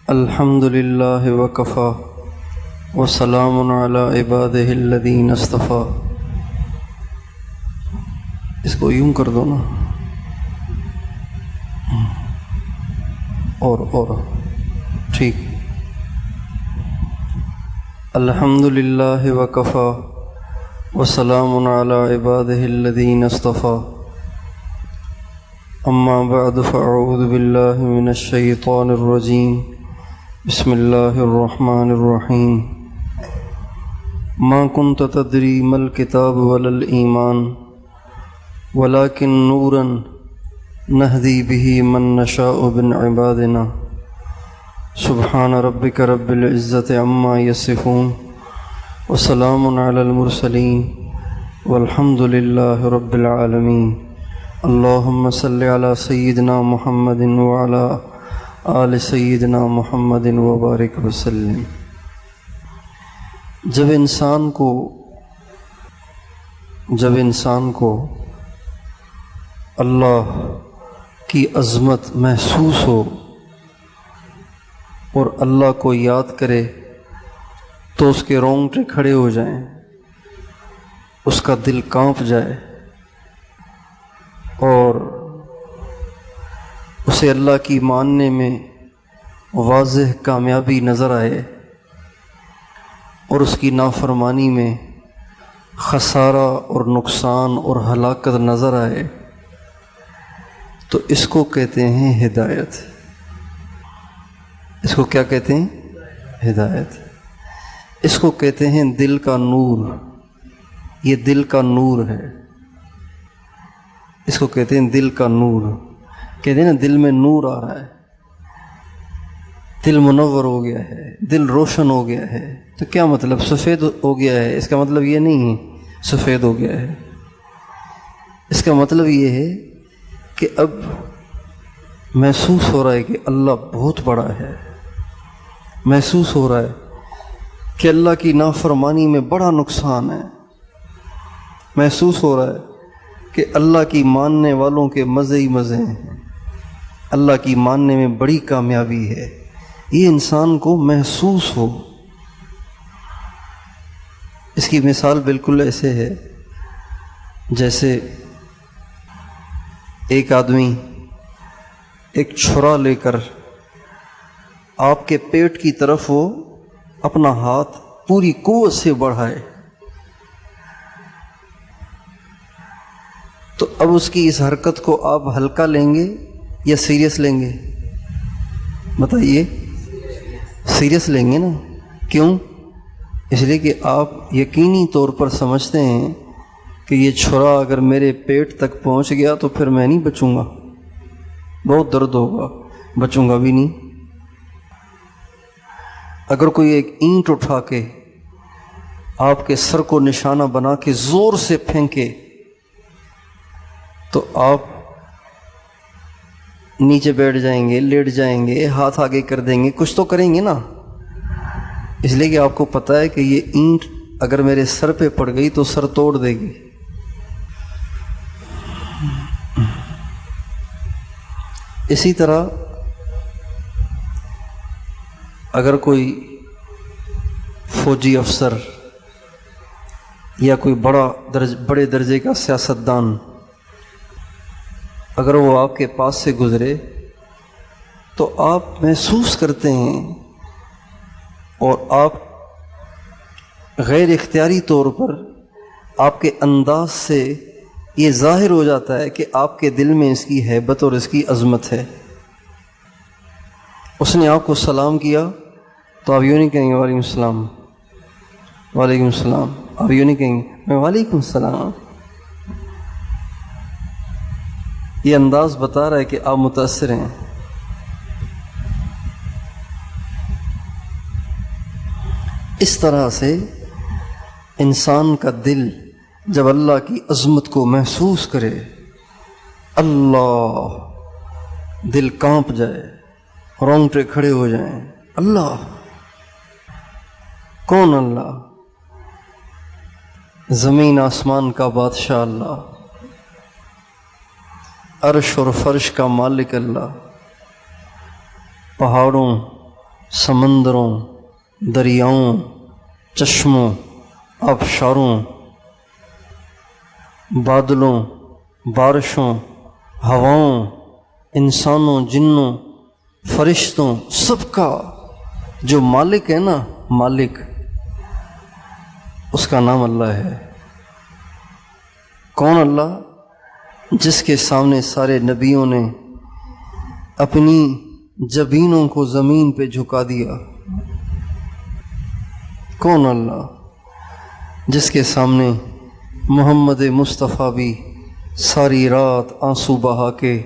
الحمد للہ وکفا وسلام علی عبادہ الذین اصطفیٰ۔ اس کو یوں کر دو نا، اور ٹھیک۔ الحمد للہ وکفا وسلام علی عبادہ الذین اصطفیٰ، اما بعد فاعوذ باللہ من الشیطان الرجیم، بسم اللہ الرحمن الرحیم۔ ما كنت تدری ما الکتاب ولا الایمان ولكن نورا نهدی به من نشاء من عبادنا، سبحان ربک رب العزۃ عما یصفون وسلام علی المرسلین والحمد للہ رب العالمین۔ اللہم صلی علی سیدنا محمد وعلی آل سیدنا محمد وبارک وسلم۔ جب انسان کو اللہ کی عظمت محسوس ہو اور اللہ کو یاد کرے تو اس کے رونگٹے کھڑے ہو جائیں، اس کا دل کانپ جائے اور اسے اللہ کی ماننے میں واضح کامیابی نظر آئے اور اس کی نافرمانی میں خسارہ اور نقصان اور ہلاکت نظر آئے، تو اس کو کہتے ہیں ہدایت۔ اس کو کیا کہتے ہیں؟ ہدایت۔ اس کو کہتے ہیں دل کا نور۔ یہ دل کا نور ہے، اس کو کہتے ہیں دل کا نور۔ کہتے ہیں نا دل میں نور آ رہا ہے، دل منور ہو گیا ہے، دل روشن ہو گیا ہے۔ تو کیا مطلب؟ سفید ہو گیا ہے، اس کا مطلب یہ نہیں ہے سفید ہو گیا ہے۔ اس کا مطلب یہ ہے کہ اب محسوس ہو رہا ہے کہ اللہ بہت بڑا ہے، محسوس ہو رہا ہے کہ اللہ کی نافرمانی میں بڑا نقصان ہے، محسوس ہو رہا ہے کہ اللہ کی ماننے والوں کے مزے ہی مزے ہیں، اللہ کی ماننے میں بڑی کامیابی ہے۔ یہ انسان کو محسوس ہو۔ اس کی مثال بالکل ایسے ہے جیسے ایک آدمی ایک چھرا لے کر آپ کے پیٹ کی طرف وہ اپنا ہاتھ پوری قوت سے بڑھائے، تو اب اس کی اس حرکت کو آپ ہلکا لیں گے یا سیریس لیں گے؟ بتائیے، سیریس لیں گے نا۔ کیوں؟ اس لیے کہ آپ یقینی طور پر سمجھتے ہیں کہ یہ چھرا اگر میرے پیٹ تک پہنچ گیا تو پھر میں نہیں بچوں گا، بہت درد ہوگا، بچوں گا بھی نہیں۔ اگر کوئی ایک اینٹ اٹھا کے آپ کے سر کو نشانہ بنا کے زور سے پھینکے تو آپ نیچے بیٹھ جائیں گے، لیٹ جائیں گے، ہاتھ آگے کر دیں گے، کچھ تو کریں گے نا، اس لیے کہ آپ کو پتہ ہے کہ یہ اینٹ اگر میرے سر پہ پڑ گئی تو سر توڑ دے گی۔ اسی طرح اگر کوئی فوجی افسر یا کوئی بڑے درجے کا سیاستدان اگر وہ آپ کے پاس سے گزرے تو آپ محسوس کرتے ہیں اور آپ غیر اختیاری طور پر آپ کے انداز سے یہ ظاہر ہو جاتا ہے کہ آپ کے دل میں اس کی ہیبت اور اس کی عظمت ہے۔ اس نے آپ کو سلام کیا تو آپ یوں نہیں کہیں گے وعلیکم السلام، وعلیکم السلام، آپ یوں نہیں کہیں گے میں وعلیکم السلام۔ یہ انداز بتا رہا ہے کہ آپ متاثر ہیں۔ اس طرح سے انسان کا دل جب اللہ کی عظمت کو محسوس کرے، اللہ، دل کانپ جائے، رونگٹے کھڑے ہو جائیں۔ اللہ کون؟ اللہ، زمین آسمان کا بادشاہ اللہ، عرش اور فرش کا مالک اللہ، پہاڑوں سمندروں، دریاؤں، چشموں، آبشاروں، بادلوں، بارشوں، ہواؤں، انسانوں، جنوں، فرشتوں، سب کا جو مالک ہے نا، مالک، اس کا نام اللہ ہے۔ کون اللہ؟ جس کے سامنے سارے نبیوں نے اپنی جبینوں کو زمین پہ جھکا دیا۔ کون اللہ؟ جس کے سامنے محمد مصطفیٰ بھی ساری رات آنسو بہا کے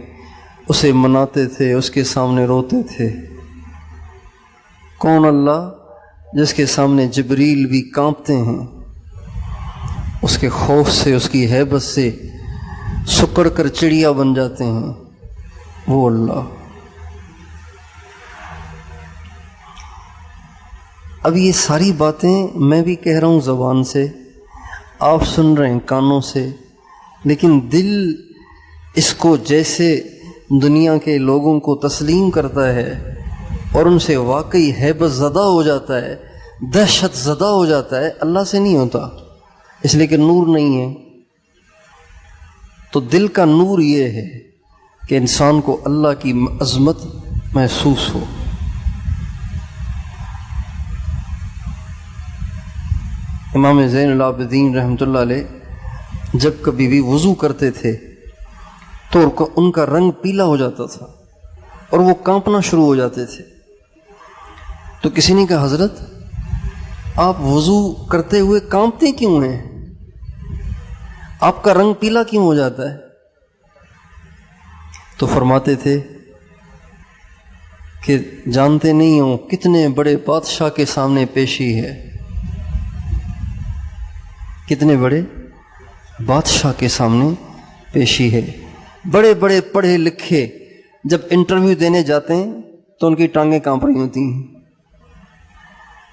اسے مناتے تھے، اس کے سامنے روتے تھے۔ کون اللہ؟ جس کے سامنے جبریل بھی کانپتے ہیں، اس کے خوف سے، اس کی ہیبت سے سکڑ کر چڑیا بن جاتے ہیں، وہ اللہ۔ اب یہ ساری باتیں میں بھی کہہ رہا ہوں زبان سے، آپ سن رہے ہیں کانوں سے، لیکن دل اس کو جیسے دنیا کے لوگوں کو تسلیم کرتا ہے اور ان سے واقعی ہیبت زدہ ہو جاتا ہے، دہشت زدہ ہو جاتا ہے، اللہ سے نہیں ہوتا، اس لیے کہ نور نہیں ہے۔ تو دل کا نور یہ ہے کہ انسان کو اللہ کی عظمت محسوس ہو۔ امام زین العابدین رحمۃ اللہ علیہ جب کبھی بھی وضو کرتے تھے تو ان کا رنگ پیلا ہو جاتا تھا اور وہ کانپنا شروع ہو جاتے تھے۔ تو کسی نے کہا حضرت آپ وضو کرتے ہوئے کانپتے کیوں ہیں؟ آپ کا رنگ پیلا کیوں ہو جاتا ہے؟ تو فرماتے تھے کہ جانتے نہیں ہو کتنے بڑے بادشاہ کے سامنے پیشی ہے، کتنے بڑے بادشاہ کے سامنے پیشی ہے۔ بڑے بڑے پڑھے لکھے جب انٹرویو دینے جاتے ہیں تو ان کی ٹانگیں کانپ رہی ہوتی ہیں،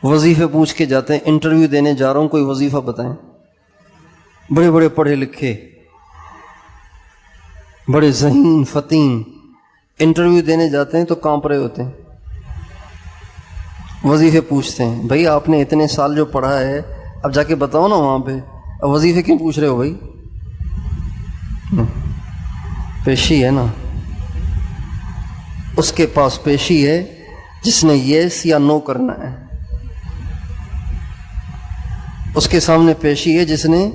وظیفے پوچھ کے جاتے ہیں، انٹرویو دینے جا رہا ہوں کوئی وظیفہ بتائیں۔ بڑے بڑے پڑھے لکھے، بڑے ذہین فتین انٹرویو دینے جاتے ہیں تو کانپ رہے ہوتے ہیں، وظیفے پوچھتے ہیں۔ بھائی آپ نے اتنے سال جو پڑھا ہے اب جا کے بتاؤ نا وہاں پہ، اب وظیفے کیوں پوچھ رہے ہو بھائی؟ پیشی ہے نا، اس کے پاس پیشی ہے جس نے یس یا نو کرنا ہے، اس کے سامنے پیشی ہے جس نے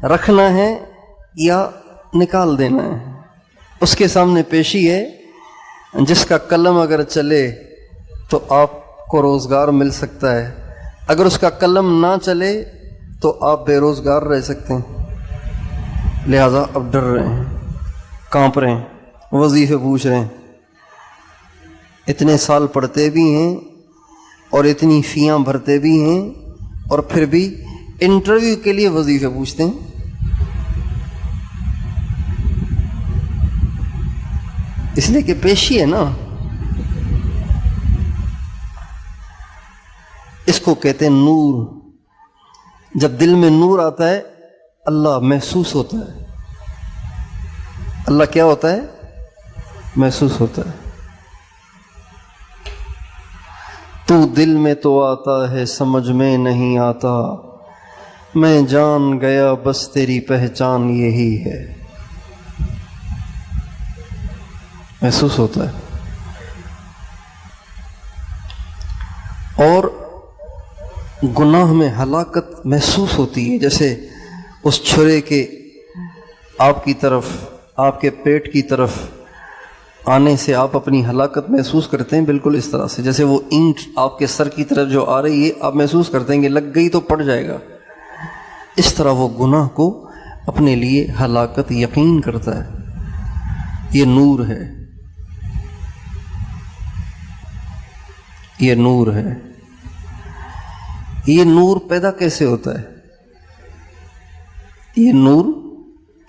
رکھنا ہے یا نکال دینا ہے، اس کے سامنے پیشی ہے جس کا قلم اگر چلے تو آپ کو روزگار مل سکتا ہے، اگر اس کا قلم نہ چلے تو آپ بے روزگار رہ سکتے ہیں۔ لہذا اب ڈر رہے ہیں، کانپ رہے ہیں، وظیفے پوچھ رہے ہیں، اتنے سال پڑھتے بھی ہیں اور اتنی فیاں بھرتے بھی ہیں اور پھر بھی انٹرویو کے لیے وظیفے پوچھتے ہیں۔ اس لیے کہ پیشی ہے نا، اس کو کہتے ہیں نور۔ جب دل میں نور آتا ہے اللہ محسوس ہوتا ہے۔ اللہ کیا ہوتا ہے؟ محسوس ہوتا ہے۔ تو دل میں تو آتا ہے سمجھ میں نہیں آتا، میں جان گیا بس تیری پہچان یہی ہے۔ محسوس ہوتا ہے۔ اور گناہ میں ہلاکت محسوس ہوتی ہے، جیسے اس چھرے کے آپ کی طرف، آپ کے پیٹ کی طرف آنے سے آپ اپنی ہلاکت محسوس کرتے ہیں، بالکل اس طرح سے جیسے وہ اینٹ آپ کے سر کی طرف جو آ رہی ہے آپ محسوس کرتے ہیں کہ لگ گئی تو پڑ جائے گا، اس طرح وہ گناہ کو اپنے لیے ہلاکت یقین کرتا ہے۔ یہ نور ہے، یہ نور ہے۔ یہ نور پیدا کیسے ہوتا ہے؟ یہ نور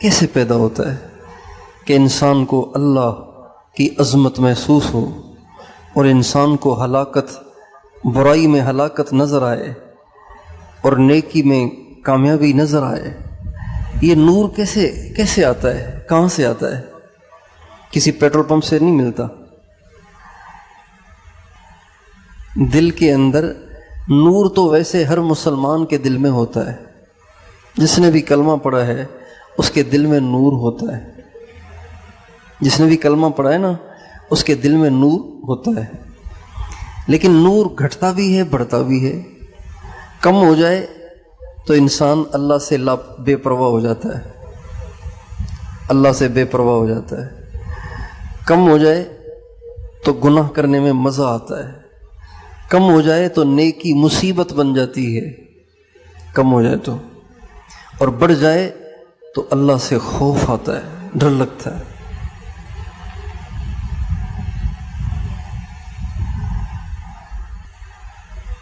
کیسے پیدا ہوتا ہے؟ کہ انسان کو اللہ کی عظمت محسوس ہو اور انسان کو ہلاکت، برائی میں ہلاکت نظر آئے اور نیکی میں کامیابی نظر آئے۔ یہ نور کیسے آتا ہے؟ کہاں سے آتا ہے؟ کسی پیٹرول پمپ سے نہیں ملتا، دل کے اندر نور تو ویسے ہر مسلمان کے دل میں ہوتا ہے، جس نے بھی کلمہ پڑھا ہے اس کے دل میں نور ہوتا ہے، جس نے بھی کلمہ پڑھا ہے نا اس کے دل میں نور ہوتا ہے، لیکن نور گھٹتا بھی ہے بڑھتا بھی ہے۔ کم ہو جائے تو انسان اللہ سے بے پرواہ ہو جاتا ہے، اللہ سے بے پرواہ ہو جاتا ہے۔ کم ہو جائے تو گناہ کرنے میں مزہ آتا ہے، کم ہو جائے تو نیکی مصیبت بن جاتی ہے، کم ہو جائے تو، اور بڑھ جائے تو اللہ سے خوف آتا ہے، ڈر لگتا ہے۔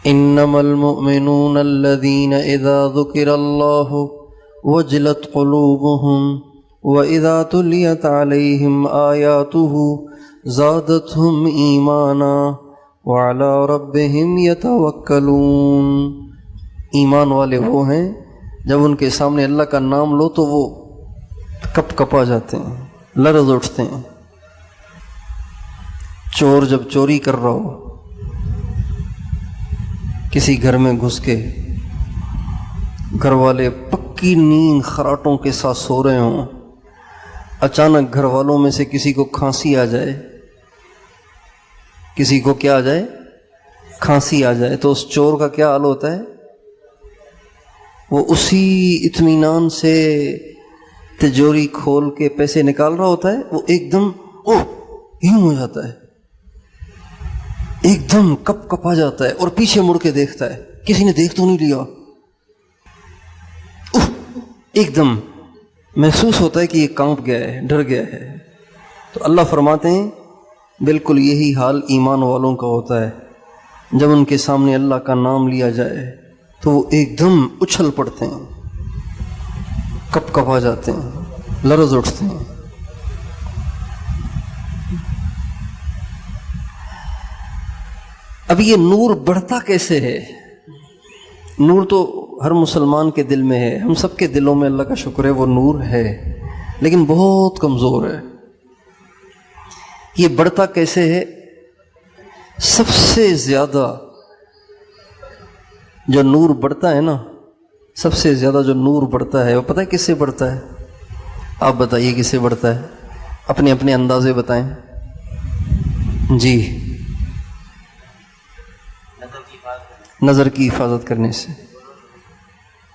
انما المؤمنون الذين اذا ذكر الله وجلت قلوبهم واذا تليت عليهم آياته زادتهم ایمانا وعلى ربهم يتوکلون۔ ایمان والے وہ ہیں جب ان کے سامنے اللہ کا نام لو تو وہ کپ کپا جاتے ہیں، لرز اٹھتے ہیں۔ چور جب چوری کر رہا ہو، کسی گھر میں گھس کے، گھر والے پکی نیند خراٹوں کے ساتھ سو رہے ہوں، اچانک گھر والوں میں سے کسی کو کھانسی آ جائے، کسی کو کیا آ جائے؟ کھانسی آ جائے، تو اس چور کا کیا حال ہوتا ہے؟ وہ اسی اطمینان سے تجوری کھول کے پیسے نکال رہا ہوتا ہے، وہ ایک دم یوں ہو جاتا ہے، ایک دم کپ کپا جاتا ہے اور پیچھے مڑ کے دیکھتا ہے کسی نے دیکھ تو نہیں لیا، ایک دم محسوس ہوتا ہے کہ یہ کانپ گیا ہے، ڈر گیا ہے۔ تو اللہ فرماتے ہیں بالکل یہی حال ایمان والوں کا ہوتا ہے، جب ان کے سامنے اللہ کا نام لیا جائے تو وہ ایک دم اچھل پڑتے ہیں، کپ کپا جاتے ہیں، لرز اٹھتے ہیں۔ اب یہ نور بڑھتا کیسے ہے؟ نور تو ہر مسلمان کے دل میں ہے، ہم سب کے دلوں میں اللہ کا شکر ہے وہ نور ہے، لیکن بہت کمزور ہے۔ یہ بڑھتا کیسے ہے؟ سب سے زیادہ جو نور بڑھتا ہے نا، سب سے زیادہ جو نور بڑھتا ہے وہ پتہ ہے کس سے بڑھتا ہے؟ آپ بتائیے کس سے بڑھتا ہے؟ اپنے اپنے اندازے بتائیں جی۔ نظر کی حفاظت کرنے سے،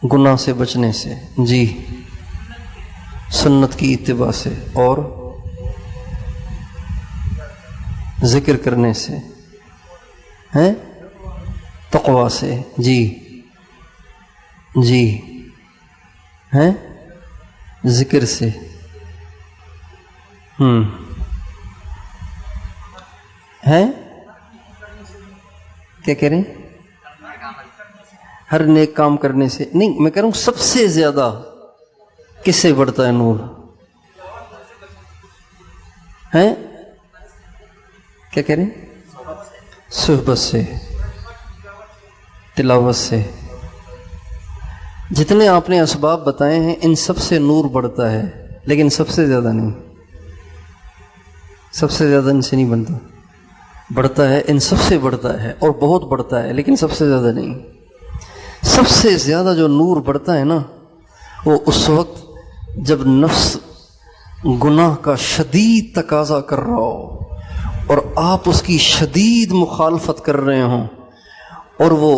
گناہ سے بچنے سے، جی، سنت کی اتباع سے، اور ذکر کرنے سے، ہیں، تقویٰ سے، جی جی، ہیں، ذکر سے، ہیں، کیا کہہ رہے ہیں؟ ہر نیک کام کرنے سے نہیں، میں کہہ رہا ہوں سب سے زیادہ کس سے بڑھتا ہے نور؟ ہیں، کیا کہہ رہے ہیں؟ صحبت سے، تلاوت سے۔ جتنے آپ نے اسباب بتائے ہیں ان سب سے نور بڑھتا ہے، لیکن سب سے زیادہ نہیں، سب سے زیادہ ان سے نہیں بنتا، بڑھتا ہے، ان سب سے بڑھتا ہے اور بہت بڑھتا ہے، لیکن سب سے زیادہ نہیں۔ سب سے زیادہ جو نور بڑھتا ہے نا وہ اس وقت جب نفس گناہ کا شدید تقاضا کر رہا ہو اور آپ اس کی شدید مخالفت کر رہے ہوں، اور وہ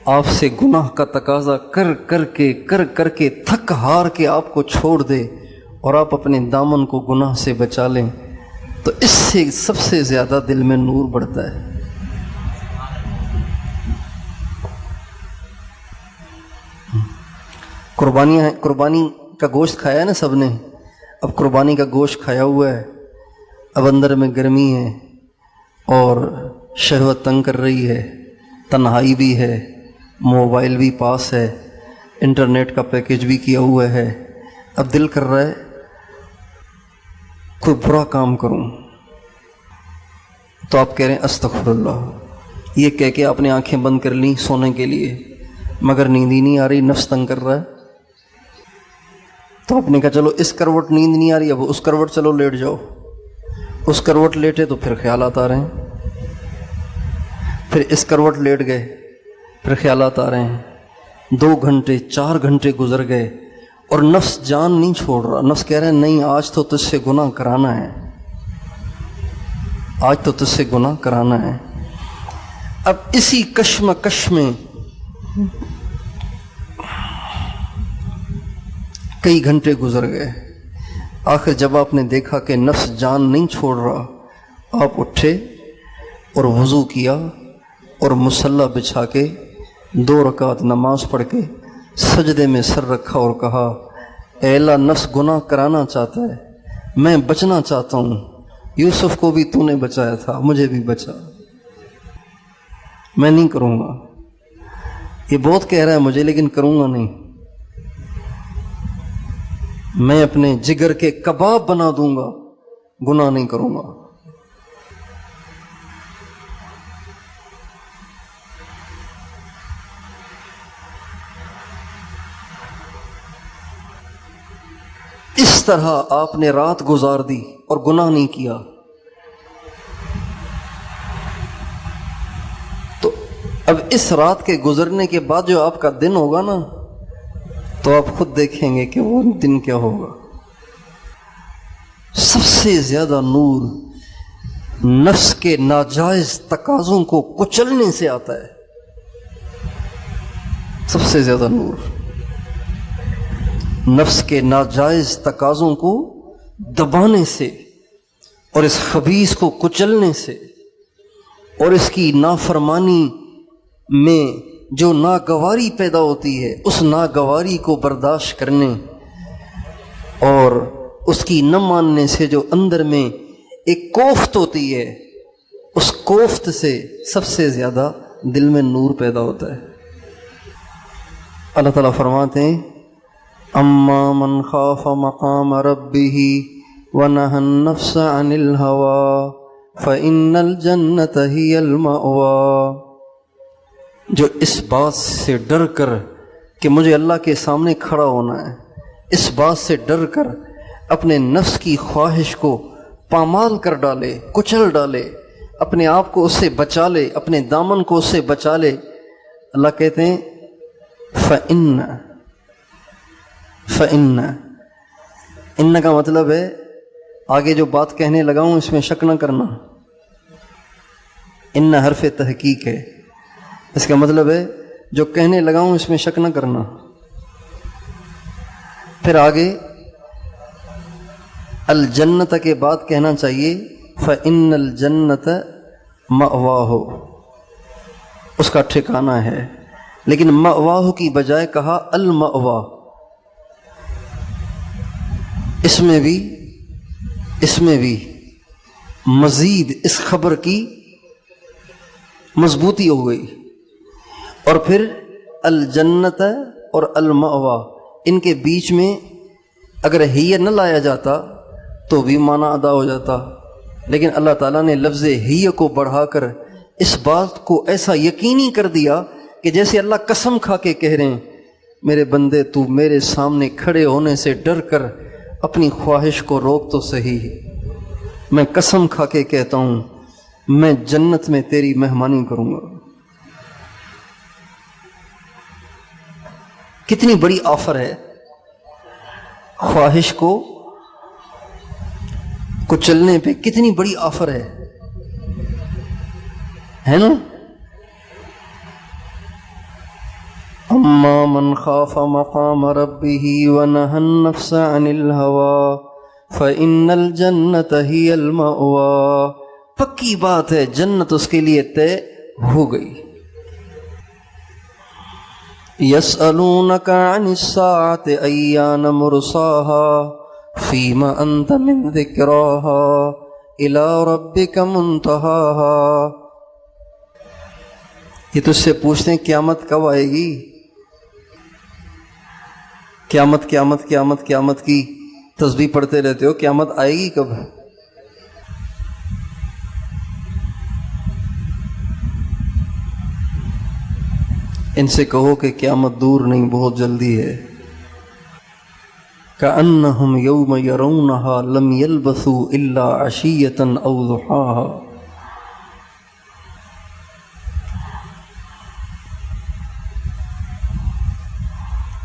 آپ سے گناہ کا تقاضا کر کے تھک ہار کے آپ کو چھوڑ دے اور آپ اپنے دامن کو گناہ سے بچا لیں، تو اس سے سب سے زیادہ دل میں نور بڑھتا ہے۔ قربانی کا گوشت کھایا ہے نا سب نے، اب قربانی کا گوشت کھایا ہوا ہے، اب اندر میں گرمی ہے اور شہوت تنگ کر رہی ہے، تنہائی بھی ہے، موبائل بھی پاس ہے، انٹرنیٹ کا پیکج بھی کیا ہوا ہے، اب دل کر رہا ہے کوئی برا کام کروں، تو آپ کہہ رہے ہیں استغفر اللہ، یہ کہہ کے آپ نے آنکھیں بند کر لیں سونے کے لیے، مگر نیند ہی نہیں آ رہی، نفس تنگ کر رہا ہے، تو آپ نے کہا چلو اس کروٹ نیند نہیں آ رہی، اب اس کروٹ چلو لیٹ جاؤ، اس کروٹ لیٹے تو پھر خیالات آ رہے ہیں، پھر اس کروٹ لیٹ گئے، پھر خیالات آ رہے ہیں، 2 گھنٹے 4 گھنٹے گزر گئے اور نفس جان نہیں چھوڑ رہا۔ نفس کہہ رہا ہے نہیں، آج تو تجھ سے گناہ کرانا ہے، آج تو تجھ سے گناہ کرانا ہے۔ اب اسی کشمکش میں کئی گھنٹے گزر گئے، آخر جب آپ نے دیکھا کہ نفس جان نہیں چھوڑ رہا، آپ اٹھے اور وضو کیا اور مصلی بچھا کے 2 رکعت نماز پڑھ کے سجدے میں سر رکھا اور کہا اے اللہ، نفس گناہ کرانا چاہتا ہے، میں بچنا چاہتا ہوں، یوسف کو بھی تو نے بچایا تھا، مجھے بھی بچا، میں نہیں کروں گا، یہ بہت کہہ رہا ہے مجھے لیکن کروں گا نہیں، میں اپنے جگر کے کباب بنا دوں گا، گناہ نہیں کروں گا۔ اس طرح آپ نے رات گزار دی اور گناہ نہیں کیا، تو اب اس رات کے گزرنے کے بعد جو آپ کا دن ہوگا نا، تو آپ خود دیکھیں گے کہ وہ دن کیا ہوگا۔ سب سے زیادہ نور نفس کے ناجائز تقاضوں کو کچلنے سے آتا ہے، سب سے زیادہ نور نفس کے ناجائز تقاضوں کو دبانے سے اور اس خبیث کو کچلنے سے اور اس کی نافرمانی میں جو ناگواری پیدا ہوتی ہے، اس ناگواری کو برداشت کرنے اور اس کی نہ ماننے سے جو اندر میں ایک کوفت ہوتی ہے، اس کوفت سے سب سے زیادہ دل میں نور پیدا ہوتا ہے۔ اللہ تعالیٰ فرماتے ہیں اما من خاف مقام ربه ونهى النفس عن الهوى فإن الجنة هي المأوى، جو اس بات سے ڈر کر کہ مجھے اللہ کے سامنے کھڑا ہونا ہے، اس بات سے ڈر کر اپنے نفس کی خواہش کو پامال کر ڈالے، کچل ڈالے، اپنے آپ کو اس سے بچا لے، اپنے دامن کو اس سے بچا لے، اللہ کہتے ہیں فَإِنَّ کا مطلب ہے آگے جو بات کہنے لگا ہوں اس میں شک نہ کرنا، ان حرف تحقیق ہے، اس کا مطلب ہے جو کہنے لگا ہوں اس میں شک نہ کرنا۔ پھر آگے الجنت کے بعد کہنا چاہیے فَإِنَّ الْجَنَّةَ مَأْوَاهُ، اس کا ٹھکانہ ہے، لیکن مأواہ کی بجائے کہا المأوا۔ اس میں بھی مزید اس خبر کی مضبوطی ہو گئی، اور پھر الجنت اور المأوا ان کے بیچ میں اگر ہی نہ لایا جاتا تو بھی معنی ادا ہو جاتا، لیکن اللہ تعالیٰ نے لفظ ہی کو بڑھا کر اس بات کو ایسا یقینی کر دیا کہ جیسے اللہ قسم کھا کے کہہ رہے ہیں میرے بندے تو میرے سامنے کھڑے ہونے سے ڈر کر اپنی خواہش کو روک تو صحیح، میں قسم کھا کے کہتا ہوں میں جنت میں تیری مہمانی کروں گا۔ کتنی بڑی آفر ہے، خواہش کو چلنے پہ کتنی بڑی آفر ہے نا؟ اما من خاف مقام ربه ونهى النفس عن الهوى فإن الجنة هي المأوى، پکی بات ہے جنت اس کے لیے طے ہو گئی۔ يسألونك عن الساعة أيان مرساها فيما أنت من ذكراها إلى ربك منتهاها، یہ تجھ سے پوچھتے ہیں قیامت کب آئے گی؟ قیامت قیامت قیامت قیامت کی تسبیح پڑھتے رہتے ہو، قیامت آئے گی کب؟ ان سے کہو کہ قیامت دور نہیں، بہت جلدی ہے۔ كأنهم يوم يرونها لم يلبثوا إلا عشية أو ضحاها،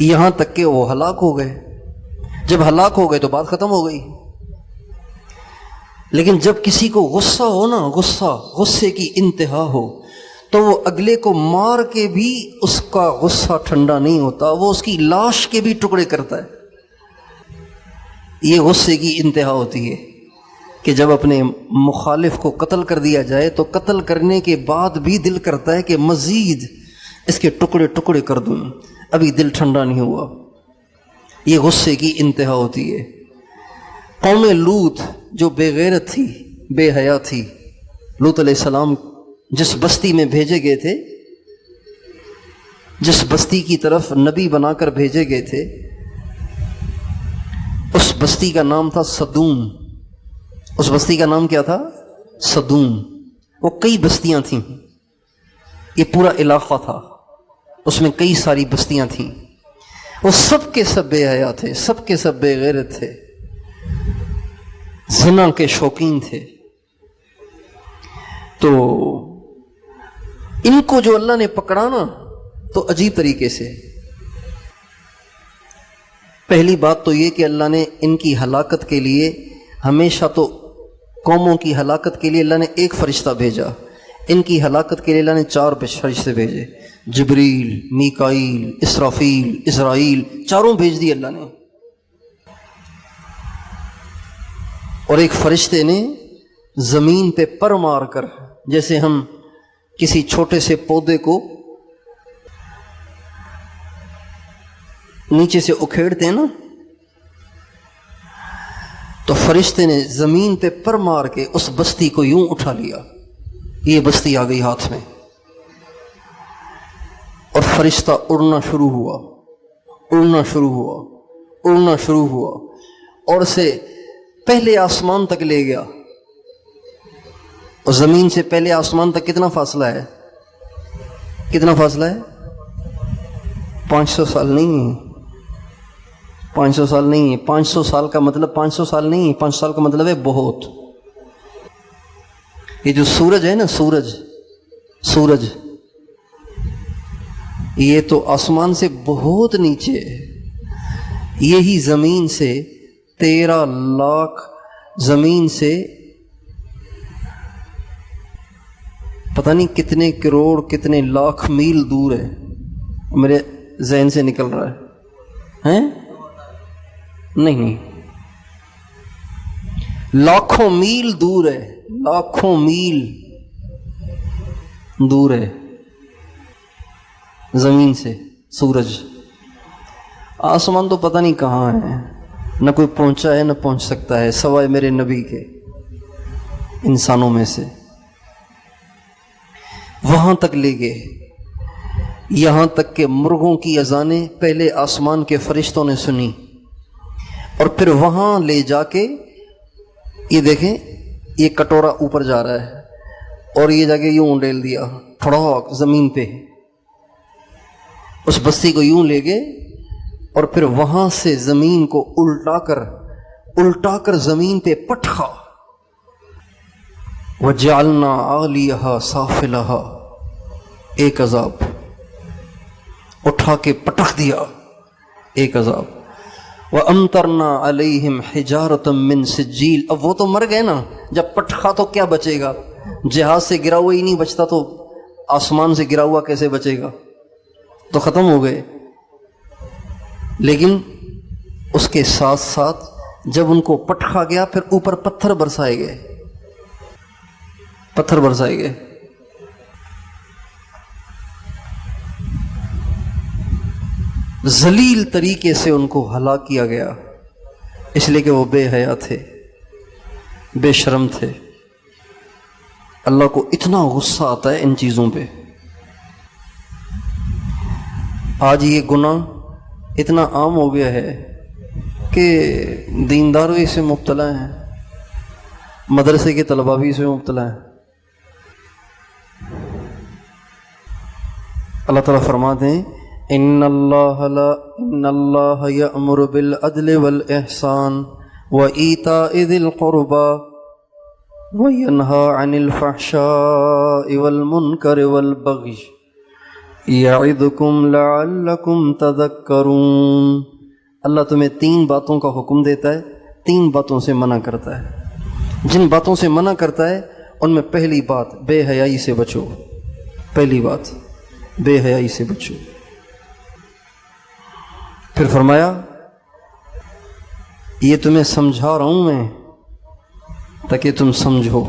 یہاں تک کہ وہ ہلاک ہو گئے. جب ہلاک ہو گئے تو بات ختم ہو گئی. لیکن جب کسی کو غصہ ہو نا، غصے کی انتہا ہو، تو وہ اگلے کو مار کے بھی اس کا غصہ ٹھنڈا نہیں ہوتا، وہ اس کی لاش کے بھی ٹکڑے کرتا ہے. یہ غصے کی انتہا ہوتی ہے کہ جب اپنے مخالف کو قتل کر دیا جائے تو قتل کرنے کے بعد بھی دل کرتا ہے کہ مزید اس کے ٹکڑے ٹکڑے کر دوں، ابھی دل ٹھنڈا نہیں ہوا. یہ غصے کی انتہا ہوتی ہے. قوم لوط جو بے غیرت تھی، بے حیا تھی، لوط علیہ السلام جس بستی میں بھیجے گئے تھے، جس بستی کی طرف نبی بنا کر بھیجے گئے تھے، اس بستی کا نام تھا صدوم. اس بستی کا نام کیا تھا؟ صدوم. وہ کئی بستیاں تھیں، یہ پورا علاقہ تھا، اس میں کئی ساری بستیاں تھیں. وہ سب کے سب بے حیا تھے، سب کے سب بے غیرت تھے، زنا کے شوقین تھے. تو ان کو جو اللہ نے پکڑا نا تو عجیب طریقے سے، پہلی بات تو یہ کہ اللہ نے ان کی ہلاکت کے لیے، ہمیشہ تو قوموں کی ہلاکت کے لیے اللہ نے ایک فرشتہ بھیجا، ان کی ہلاکت کے لیے اللہ نے 4 فرشتے بھیجے، جبریل، میکائیل، اسرافیل، اسرائیل، چاروں بھیج دی اللہ نے. اور ایک فرشتے نے زمین پہ پر مار کر، جیسے ہم کسی چھوٹے سے پودے کو نیچے سے اکھیڑتے ہیں نا، تو فرشتے نے زمین پہ پر مار کے اس بستی کو یوں اٹھا لیا. یہ بستی آ گئی ہاتھ میں، اور فرشتہ اڑنا شروع ہوا، اڑنا شروع ہوا، اڑنا شروع ہوا، اور اسے پہلے آسمان تک لے گیا. اور زمین سے پہلے آسمان تک کتنا فاصلہ ہے؟ کتنا فاصلہ ہے؟ 500 سال نہیں ہے، 500 سال نہیں ہے. 500 سال کا مطلب 500 سال نہیں ہے، 500 سال کا مطلب ہے بہت. یہ جو سورج ہے نا، سورج یہ تو آسمان سے بہت نیچے ہے. یہی زمین سے 13 لاکھ، زمین سے پتہ نہیں کتنے کروڑ، کتنے لاکھ میل دور ہے. میرے ذہن سے نکل رہا ہے، ہیں؟ نہیں، لاکھوں میل دور ہے، لاکھوں میل دور ہے زمین سے سورج. آسمان تو پتہ نہیں کہاں ہے، نہ کوئی پہنچا ہے نہ پہنچ سکتا ہے سوائے میرے نبی کے، انسانوں میں سے. وہاں تک لے گئے، یہاں تک کہ مرغوں کی اذانیں پہلے آسمان کے فرشتوں نے سنی، اور پھر وہاں لے جا کے یہ دیکھیں، یہ کٹورا اوپر جا رہا ہے، اور یہ جا کے یوں ڈیل دیا پھڑاک زمین پہ. اس بستی کو یوں لے گئے، اور پھر وہاں سے زمین کو الٹا کر زمین پہ پٹخا. وَجَعَلْنَا عَالِيَهَا سَافِلَهَا، ایک عذاب اٹھا کے پٹخ دیا، ایک عذاب. وَأَمْطَرْنَا عَلَيْهِمْ حِجَارَةً مِّن سِجِّيلٍ. اب وہ تو مر گئے نا، جب پٹخا تو کیا بچے گا؟ جہاز سے گرا ہوا ہی نہیں بچتا تو آسمان سے گرا ہوا کیسے بچے گا؟ تو ختم ہو گئے. لیکن اس کے ساتھ ساتھ جب ان کو پٹخا گیا، پھر اوپر پتھر برسائے گئے، پتھر برسائے گئے. ذلیل طریقے سے ان کو ہلاک کیا گیا، اس لیے کہ وہ بے حیا تھے، بے شرم تھے. اللہ کو اتنا غصہ آتا ہے ان چیزوں پہ. آج یہ گناہ اتنا عام ہو گیا ہے کہ دیندار بھی اس میں مبتلا ہیں، مدرسے کے طلباء بھی اس میں مبتلا ہیں. اللہ تعالیٰ فرماتے ہیں ان اللہ یأمر بالعدل والإحسان وإیتاء ذی القربى وینہی عن الفحشاء والمنکر والبغی یعظکم لعلکم تذکرون، اللہ تمہیں 3 باتوں کا حکم دیتا ہے، 3 باتوں سے منع کرتا ہے۔ جن باتوں سے منع کرتا ہے ان میں پہلی بات بے حیائی سے بچو، پہلی بات بے حیائی سے بچو۔ پھر فرمایا یہ تمہیں سمجھا رہا ہوں میں تاکہ تم سمجھو۔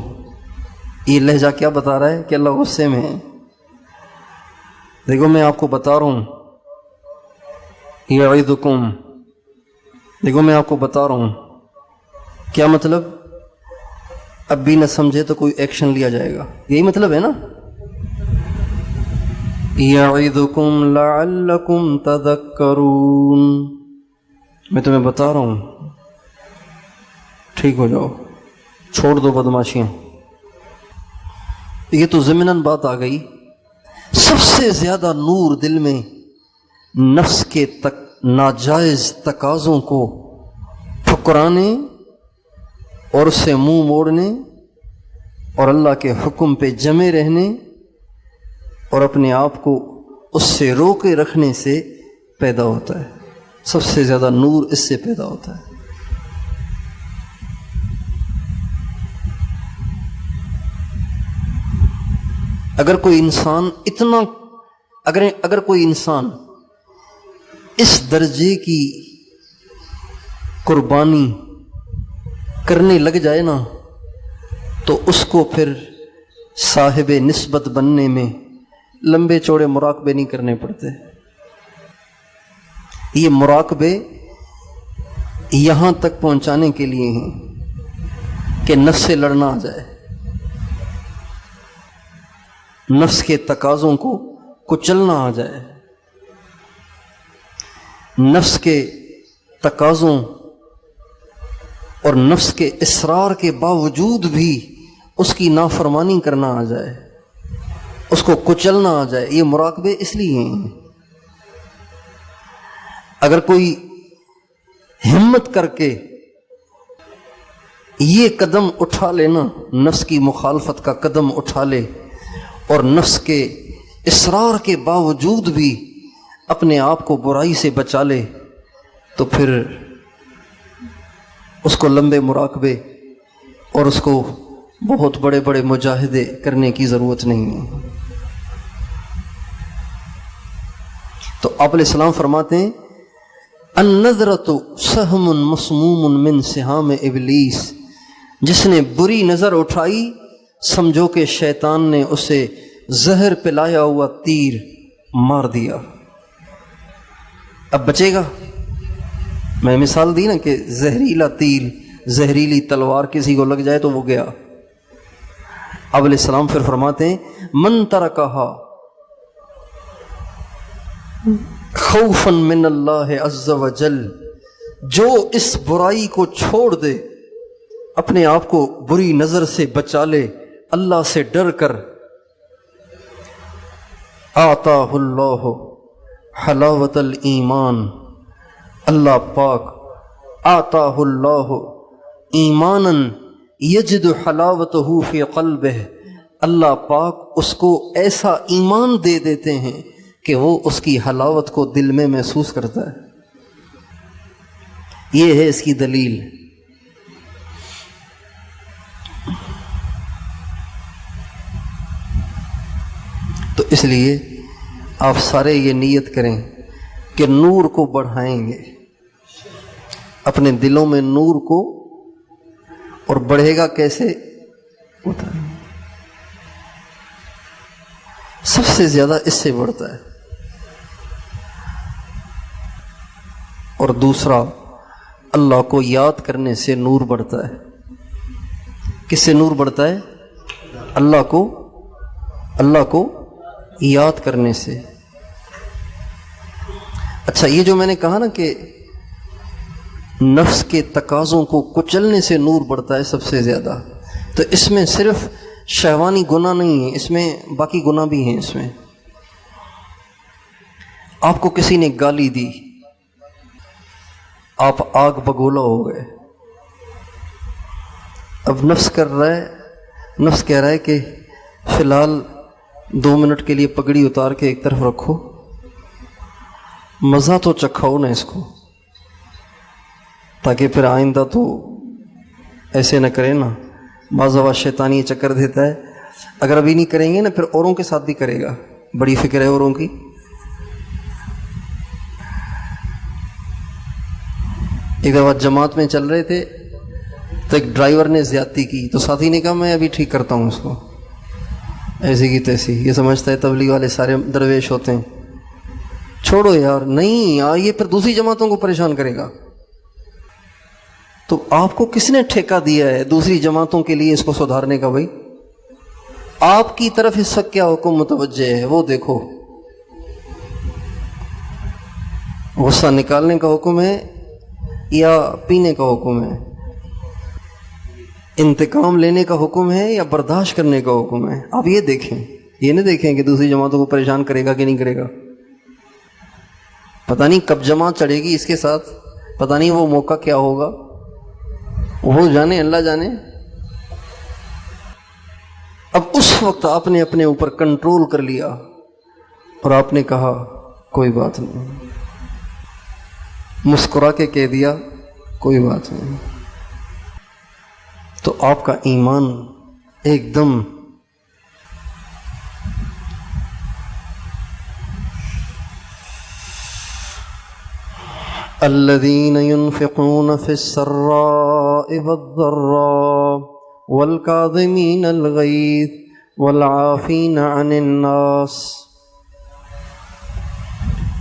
یہ لہجہ کیا بتا رہا ہے کہ اللہ غصے میں ہے۔ دیکھو میں آپ کو بتا رہا ہوں، یعظکم، دیکھو میں آپ کو بتا رہا ہوں، کیا مطلب؟ اب بھی نہ سمجھے تو کوئی ایکشن لیا جائے گا، یہی مطلب ہے نا؟ یعظکم لعلکم تذکرون، میں تمہیں بتا رہا ہوں ٹھیک ہو جاؤ، چھوڑ دو بدماشیاں۔ یہ تو ضمناً بات آ گئی۔ سب سے زیادہ نور دل میں نفس کے ناجائز تقاضوں کو ٹھکرانے اور اس سے منہ موڑنے اور اللہ کے حکم پہ جمے رہنے اور اپنے آپ کو اس سے روکے رکھنے سے پیدا ہوتا ہے۔ سب سے زیادہ نور اس سے پیدا ہوتا ہے۔ اگر کوئی انسان اگر کوئی انسان اس درجے کی قربانی کرنے لگ جائے نا تو اس کو پھر صاحب نسبت بننے میں لمبے چوڑے مراقبے نہیں کرنے پڑتے۔ یہ مراقبے یہاں تک پہنچانے کے لیے ہیں کہ نفس سے لڑنا آ جائے، نفس کے تقاضوں کو کچلنا آ جائے، نفس کے تقاضوں اور نفس کے اصرار کے باوجود بھی اس کی نافرمانی کرنا آ جائے، اس کو کچلنا آ جائے۔ یہ مراقبے اس لیے ہیں۔ اگر کوئی ہمت کر کے یہ قدم اٹھا لینا، نفس کی مخالفت کا قدم اٹھا لے اور نفس کے اصرار کے باوجود بھی اپنے آپ کو برائی سے بچا لے تو پھر اس کو لمبے مراقبے اور اس کو بہت بڑے بڑے مجاہدے کرنے کی ضرورت نہیں ہے۔ تو آپ علیہ السلام فرماتے ہیں النظرۃ سہم مسموم من سہام ابلیس، جس نے بری نظر اٹھائی سمجھو کہ شیطان نے اسے زہر پلایا ہوا تیر مار دیا۔ اب بچے گا؟ میں مثال دی نا کہ زہریلا تیر، زہریلی تلوار کسی کو لگ جائے تو وہ گیا۔ اب علیہ السلام پھر فرماتے ہیں من ترکہا خوفا من اللہ عز وجل، جو اس برائی کو چھوڑ دے، اپنے آپ کو بری نظر سے بچا لے اللہ سے ڈر کر، آتاہ اللہ حلاوت الایمان، اللہ پاک آتاہ اللہ ایمانا یجد حلاوتہ فی قلبہ، اللہ پاک اس کو ایسا ایمان دے دیتے ہیں کہ وہ اس کی حلاوت کو دل میں محسوس کرتا ہے۔ یہ ہے اس کی دلیل۔ تو اس لیے آپ سارے یہ نیت کریں کہ نور کو بڑھائیں گے، اپنے دلوں میں نور کو، اور بڑھے گا کیسے؟ سب سے زیادہ اس سے بڑھتا ہے۔ اور دوسرا اللہ کو یاد کرنے سے نور بڑھتا ہے۔ کس سے نور بڑھتا ہے؟ اللہ کو یاد کرنے سے۔ اچھا، یہ جو میں نے کہا نا کہ نفس کے تقاضوں کو کچلنے سے نور بڑھتا ہے سب سے زیادہ، تو اس میں صرف شہوانی گناہ نہیں ہے، اس میں باقی گناہ بھی ہیں۔ اس میں آپ کو کسی نے گالی دی، آپ آگ بگولا ہو گئے، اب نفس کہہ رہا ہے کہ فی الحال 2 منٹ کے لیے پگڑی اتار کے ایک طرف رکھو، مزہ تو چکھاؤ نا اس کو، تاکہ پھر آئندہ تو ایسے نہ کرے نا۔ بعض اوقات شیطان یہ چکر دیتا ہے، اگر ابھی نہیں کریں گے نا پھر اوروں کے ساتھ بھی کرے گا، بڑی فکر ہے اوروں کی۔ ایک دفعہ جماعت میں چل رہے تھے تو ایک ڈرائیور نے زیادتی کی، تو ساتھی نے کہا میں ابھی ٹھیک کرتا ہوں اس کو، ایسی کی تیسی، یہ سمجھتا ہے تبلیغ والے سارے درویش ہوتے ہیں، چھوڑو یار، نہیں یہ پھر دوسری جماعتوں کو پریشان کرے گا۔ تو آپ کو کس نے ٹھیکہ دیا ہے دوسری جماعتوں کے لیے اس کو سدھارنے کا؟ بھائی آپ کی طرف اس وقت کیا حکم متوجہ ہے وہ دیکھو، غصہ نکالنے کا حکم ہے یا پینے کا حکم ہے؟ انتقام لینے کا حکم ہے یا برداشت کرنے کا حکم ہے؟ آپ یہ دیکھیں، یہ نہ دیکھیں کہ دوسری جماعتوں کو پریشان کرے گا کہ نہیں کرے گا۔ پتہ نہیں کب جماعت چڑھے گی اس کے ساتھ، پتہ نہیں وہ موقع کیا ہوگا، وہ جانے، اللہ جانے۔ اب اس وقت آپ نے اپنے اوپر کنٹرول کر لیا اور آپ نے کہا کوئی بات نہیں، مسکرا کے کہہ دیا کوئی بات نہیں، تو آپ کا ایمان ایک دم الذين ينفقون في السراء والضراء والكاظمين الغيظ والعافين عن الناس،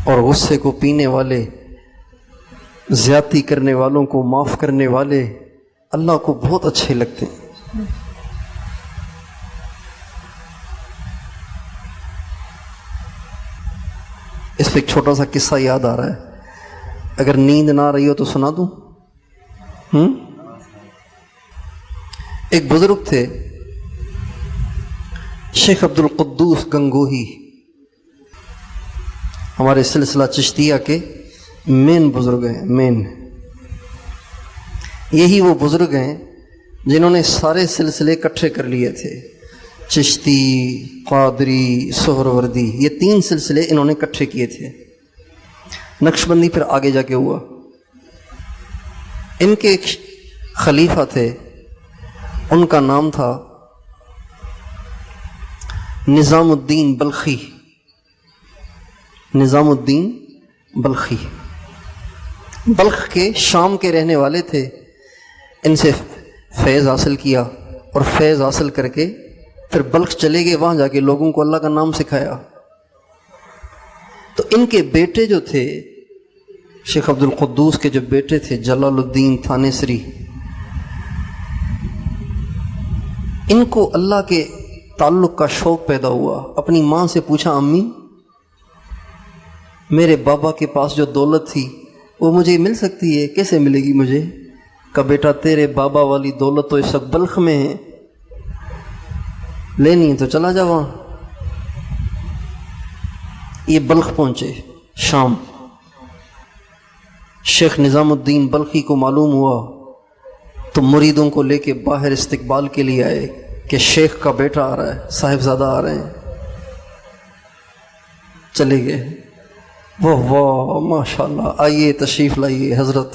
اور غصے کو پینے والے، زیادتی کرنے والوں کو معاف کرنے والے اللہ کو بہت اچھے لگتے ہیں۔ اس پہ ایک چھوٹا سا قصہ یاد آ رہا ہے، اگر نیند نہ آ رہی ہو تو سنا دوں۔ ایک بزرگ تھے شیخ عبد القدوس گنگوہی، ہمارے سلسلہ چشتیہ کے مین بزرگ ہیں، مین یہی وہ بزرگ ہیں جنہوں نے سارے سلسلے اکٹھے کر لیے تھے، چشتی، قادری، سہروردی، یہ 3 سلسلے انہوں نے اکٹھے کیے تھے۔ نقشبندی پھر آگے جا کے ہوا۔ ان کے ایک خلیفہ تھے، ان کا نام تھا نظام الدین بلخی، نظام الدین بلخی، بلخ کے شام کے رہنے والے تھے۔ ان سے فیض حاصل کیا اور فیض حاصل کر کے پھر بلخ چلے گئے، وہاں جا کے لوگوں کو اللہ کا نام سکھایا۔ تو ان کے بیٹے جو تھے، شیخ عبد القدوس کے جو بیٹے تھے جلال الدین تھانیسری، ان کو اللہ کے تعلق کا شوق پیدا ہوا۔ اپنی ماں سے پوچھا، امی میرے بابا کے پاس جو دولت تھی وہ مجھے مل سکتی ہے؟ کیسے ملے گی مجھے؟ کہ بیٹا تیرے بابا والی دولت تو اس وقت بلخ میں ہے، لینی ہے تو چلا جا وہاں۔ یہ بلخ پہنچے، شام۔ شیخ نظام الدین بلخی کو معلوم ہوا تو مریدوں کو لے کے باہر استقبال کے لیے آئے کہ شیخ کا بیٹا آ رہا ہے، صاحبزادہ آ رہے ہیں۔ چلے گئے، واہ واہ ماشاءاللہ، آئیے تشریف لائیے حضرت،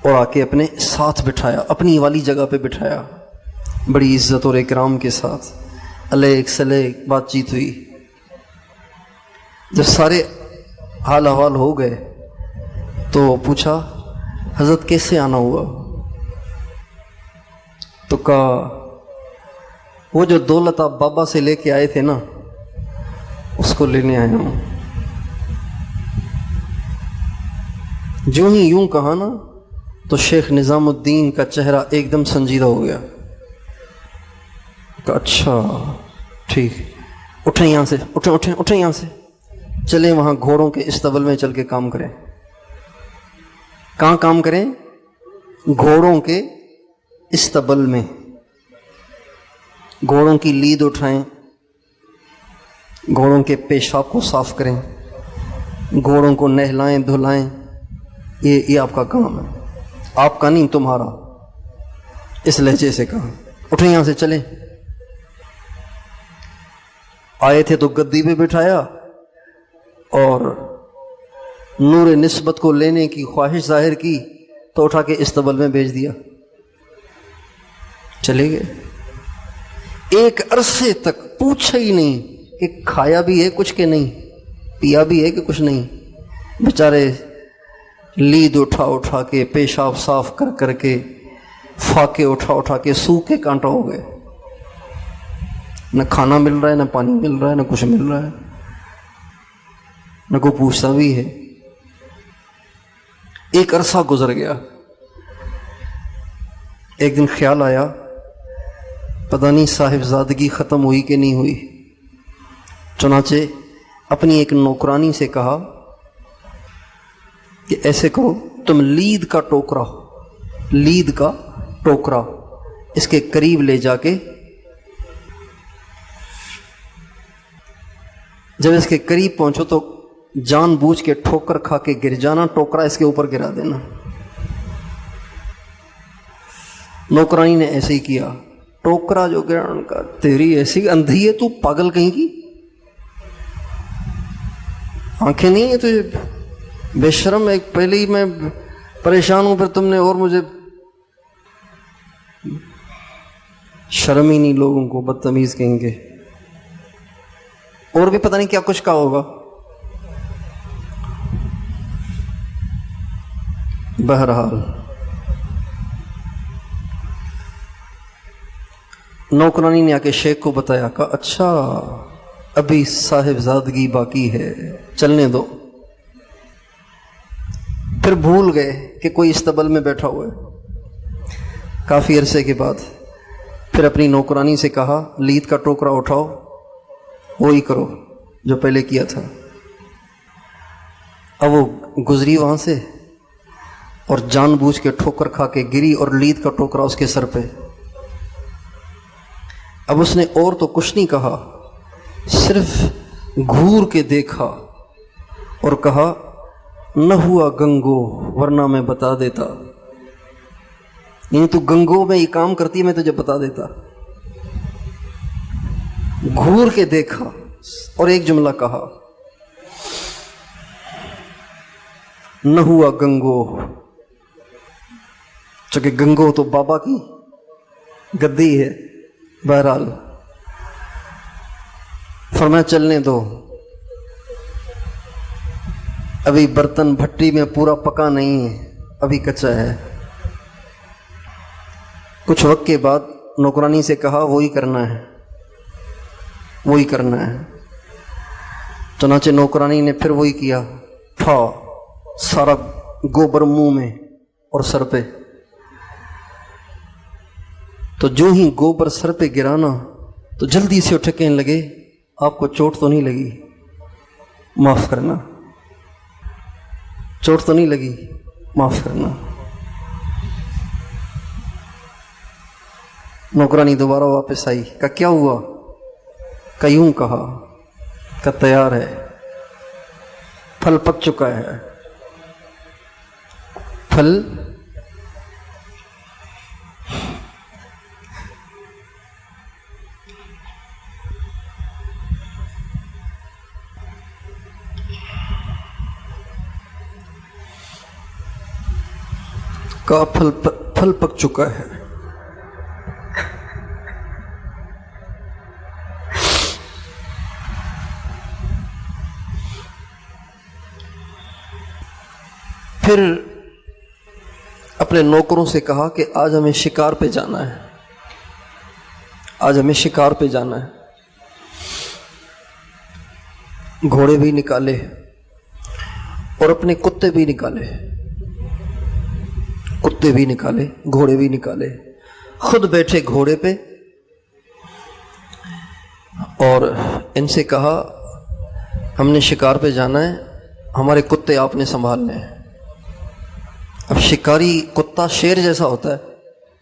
اور آ کے اپنے ساتھ بٹھایا، اپنی والی جگہ پہ بٹھایا، بڑی عزت اور اکرام کے ساتھ علیک سلیک بات چیت ہوئی۔ جب سارے حال احوال ہو گئے تو پوچھا، حضرت کیسے آنا ہوا؟ تو کہا وہ جو دولت آپ بابا سے لے کے آئے تھے نا، اس کو لینے آیا ہوں۔ جو ہی یوں کہا نا تو شیخ نظام الدین کا چہرہ ایک دم سنجیدہ ہو گیا کہ اچھا ٹھیک، اٹھیں یہاں سے، اٹھیں یہاں سے، چلیں وہاں گھوڑوں کے استبل میں چل کے کام کریں۔ کہاں کام کریں؟ گھوڑوں کے استبل میں، گھوڑوں کی لید اٹھائیں، گھوڑوں کے پیشاب کو صاف کریں، گھوڑوں کو نہلائیں دھلائیں، یہ آپ کا کام ہے، آپ کا نہیں تمہارا، اس لہجے سے کہا۔ اٹھے یہاں سے چلیں. آئے تھے تو گدی پہ بٹھایا اور نور نسبت کو لینے کی خواہش ظاہر کی تو اٹھا کے استبل میں بھیج دیا. چلے گئے. ایک عرصے تک پوچھا ہی نہیں کہ کھایا بھی ہے کچھ کہ نہیں, پیا بھی ہے کہ کچھ نہیں. بیچارے لید اٹھا اٹھا کے, پیشاب صاف کر کر کے, فاقے اٹھا اٹھا کے سوکھے کانٹا ہو گئے. نہ کھانا مل رہا ہے, نہ پانی مل رہا ہے, نہ کچھ مل رہا ہے, نہ کوئی پوچھتا بھی ہے. ایک عرصہ گزر گیا. ایک دن خیال آیا پتہ نہیں صاحبزادگی ختم ہوئی کہ نہیں ہوئی. چنانچہ اپنی ایک نوکرانی سے کہا کہ ایسے کرو, تم لید کا ٹوکرا اس کے قریب لے جا کے, جب اس کے قریب پہنچو تو جان بوجھ کے ٹھوکر کھا کے گر جانا, ٹوکرا اس کے اوپر گرا دینا. نوکرانی نے ایسے ہی کیا. ٹوکرا جو گرا, ان کا تیری ایسی اندھی ہے تو, پاگل کہیں کی, آنکھیں نہیں ہیں تجھے, بے شرم. ایک پہلے ہی میں پریشان ہوں, پھر تم نے اور مجھے. شرم ہی نہیں لوگوں کو, بدتمیز کہیں گے. اور بھی پتہ نہیں کیا کچھ کہا ہوگا. بہرحال نوکرانی نے آ کے شیخ کو بتایا, کہا اچھا ابھی صاحبزادگی باقی ہے, چلنے دو. پھر بھول گئے کہ کوئی استبل میں بیٹھا ہوا ہے. کافی عرصے کے بعد پھر اپنی نوکرانی سے کہا لید کا ٹوکرا اٹھاؤ, وہی کرو جو پہلے کیا تھا. اب وہ گزری وہاں سے اور جان بوجھ کے ٹھوکر کھا کے گری اور لید کا ٹوکرا اس کے سر پہ. اب اس نے اور تو کچھ نہیں کہا, صرف گھور کے دیکھا اور کہا نہ ہوا گنگو ورنہ میں بتا دیتا. یعنی تو گنگو میں یہ کام کرتی, میں تجھے بتا دیتا. گھور کے دیکھا اور ایک جملہ کہا نہ ہوا گنگو, چونکہ گنگو تو بابا کی گدی ہے. بہرحال فرمایا چلنے دو, ابھی برتن بھٹی میں پورا پکا نہیں ہے, ابھی کچا ہے. کچھ وقت کے بعد نوکرانی سے کہا وہی کرنا ہے, وہی کرنا ہے. چنانچہ نوکرانی نے پھر وہی کیا, تھا سارا گوبر منہ میں اور سر پہ. تو جو ہی گوبر سر پہ گرانا تو جلدی سے اٹھ کہنے لگے آپ کو چوٹ تو نہیں لگی, معاف کرنا, چوٹ تو نہیں لگی, معاف کرنا. نوکرانی دوبارہ واپس آئی, کہا کیا ہوا؟ کہ یوں کہا, کہ تیار ہے, پھل پک چکا ہے. پھل کا پھل پک چکا ہے. پھر اپنے نوکروں سے کہا کہ آج ہمیں شکار پہ جانا ہے, آج ہمیں شکار پہ جانا ہے. گھوڑے بھی نکالے اور اپنے کتے بھی نکالے, کتے بھی نکالے, گھوڑے بھی نکالے. خود بیٹھے گھوڑے پہ اور ان سے کہا ہم نے شکار پہ جانا ہے, ہمارے کتے آپ نے سنبھالنے ہیں. اب شکاری کتا شیر جیسا ہوتا ہے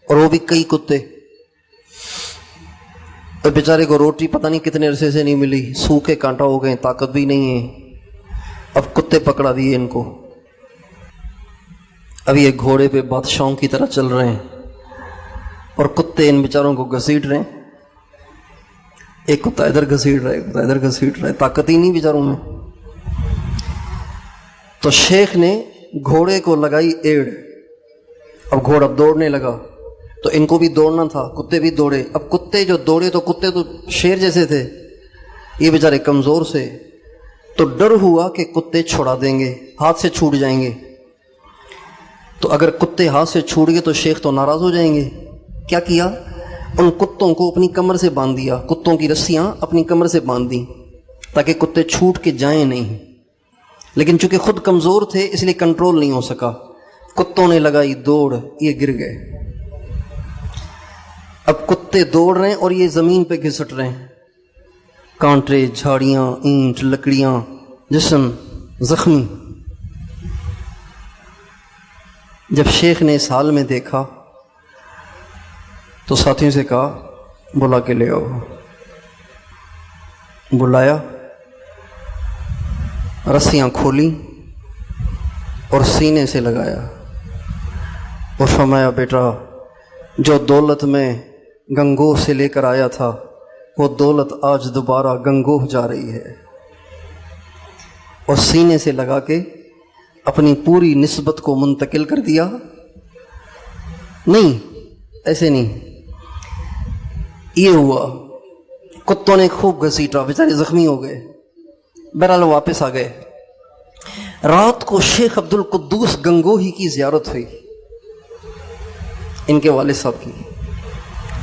اور وہ بھی کئی کتے. اور بیچارے کو روٹی پتہ نہیں کتنے عرصے سے نہیں ملی, سوکھے کانٹا ہو گئے, طاقت بھی نہیں ہے. اب کتے پکڑا دیے ان کو. اب یہ گھوڑے پہ بادشاہوں کی طرح چل رہے ہیں. اور کتے ان بیچاروں کو گھسیٹ رہے ہیں، ایک کتا ادھر گھسیٹ رہا ہے، ایک کتا ادھر گھسیٹ رہا ہے، طاقت ہی نہیں بیچاروں میں۔ تو شیخ نے گھوڑے کو لگائی ایڑ، اب گھوڑا دوڑنے لگا تو ان کو بھی دوڑنا تھا، کتے بھی دوڑے۔ اب کتے جو دوڑے تو کتے تو شیر جیسے تھے، یہ بیچارے کمزور سے، تو ڈر ہوا کہ کتے چھڑا دیں گے، ہاتھ سے چھوٹ جائیں گے۔ تو اگر کتے ہاتھ سے چھوٹ گئے تو شیخ تو ناراض ہو جائیں گے۔ کیا کیا؟ ان کتوں کو اپنی کمر سے باندھ دیا، کتوں کی رسیاں اپنی کمر سے باندھ دیں تاکہ کتے چھوٹ کے جائیں نہیں، لیکن چونکہ خود کمزور تھے اس لیے کنٹرول نہیں ہو سکا۔ کتوں نے لگائی دوڑ، یہ گر گئے۔ اب کتے دوڑ رہے ہیں اور یہ زمین پہ گھسٹ رہے ہیں، کانٹے، جھاڑیاں، اینٹ، لکڑیاں، جسم زخمی۔ جب شیخ نے اس حال میں دیکھا تو ساتھیوں سے کہا بلا کے لے آؤ۔ بلایا، رسیاں کھولی اور سینے سے لگایا اور فرمایا بیٹا جو دولت میں گنگوہ سے لے کر آیا تھا وہ دولت آج دوبارہ گنگوہ جا رہی ہے۔ اور سینے سے لگا کے اپنی پوری نسبت کو منتقل کر دیا۔ نہیں، ایسے نہیں، یہ ہوا، کتوں نے خوب گھسیٹا، بیچارے زخمی ہو گئے، بہرحال واپس آ گئے۔ رات کو شیخ عبد القدوس گنگوہی کی زیارت ہوئی، ان کے والد صاحب کی،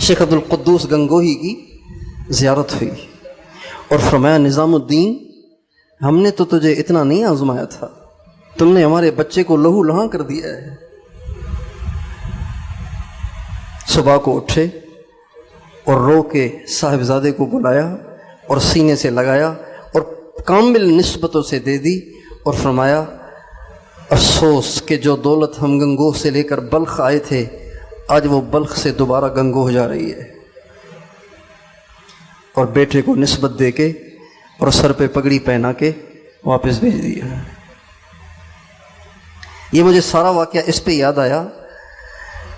شیخ عبد القدوس گنگوہی کی زیارت ہوئی، اور فرمایا نظام الدین ہم نے تو تجھے اتنا نہیں آزمایا تھا، تم نے ہمارے بچے کو لہو لہاں کر دیا ہے۔ صبح کو اٹھے اور رو کے صاحبزادے کو بلایا اور سینے سے لگایا اور کامل نسبتوں سے دے دی، اور فرمایا افسوس کہ جو دولت ہم گنگوہ سے لے کر بلخ آئے تھے آج وہ بلخ سے دوبارہ گنگوہ جا رہی ہے۔ اور بیٹے کو نسبت دے کے اور سر پہ پگڑی پہنا کے واپس بھیج دیا۔ یہ مجھے سارا واقعہ اس پہ یاد آیا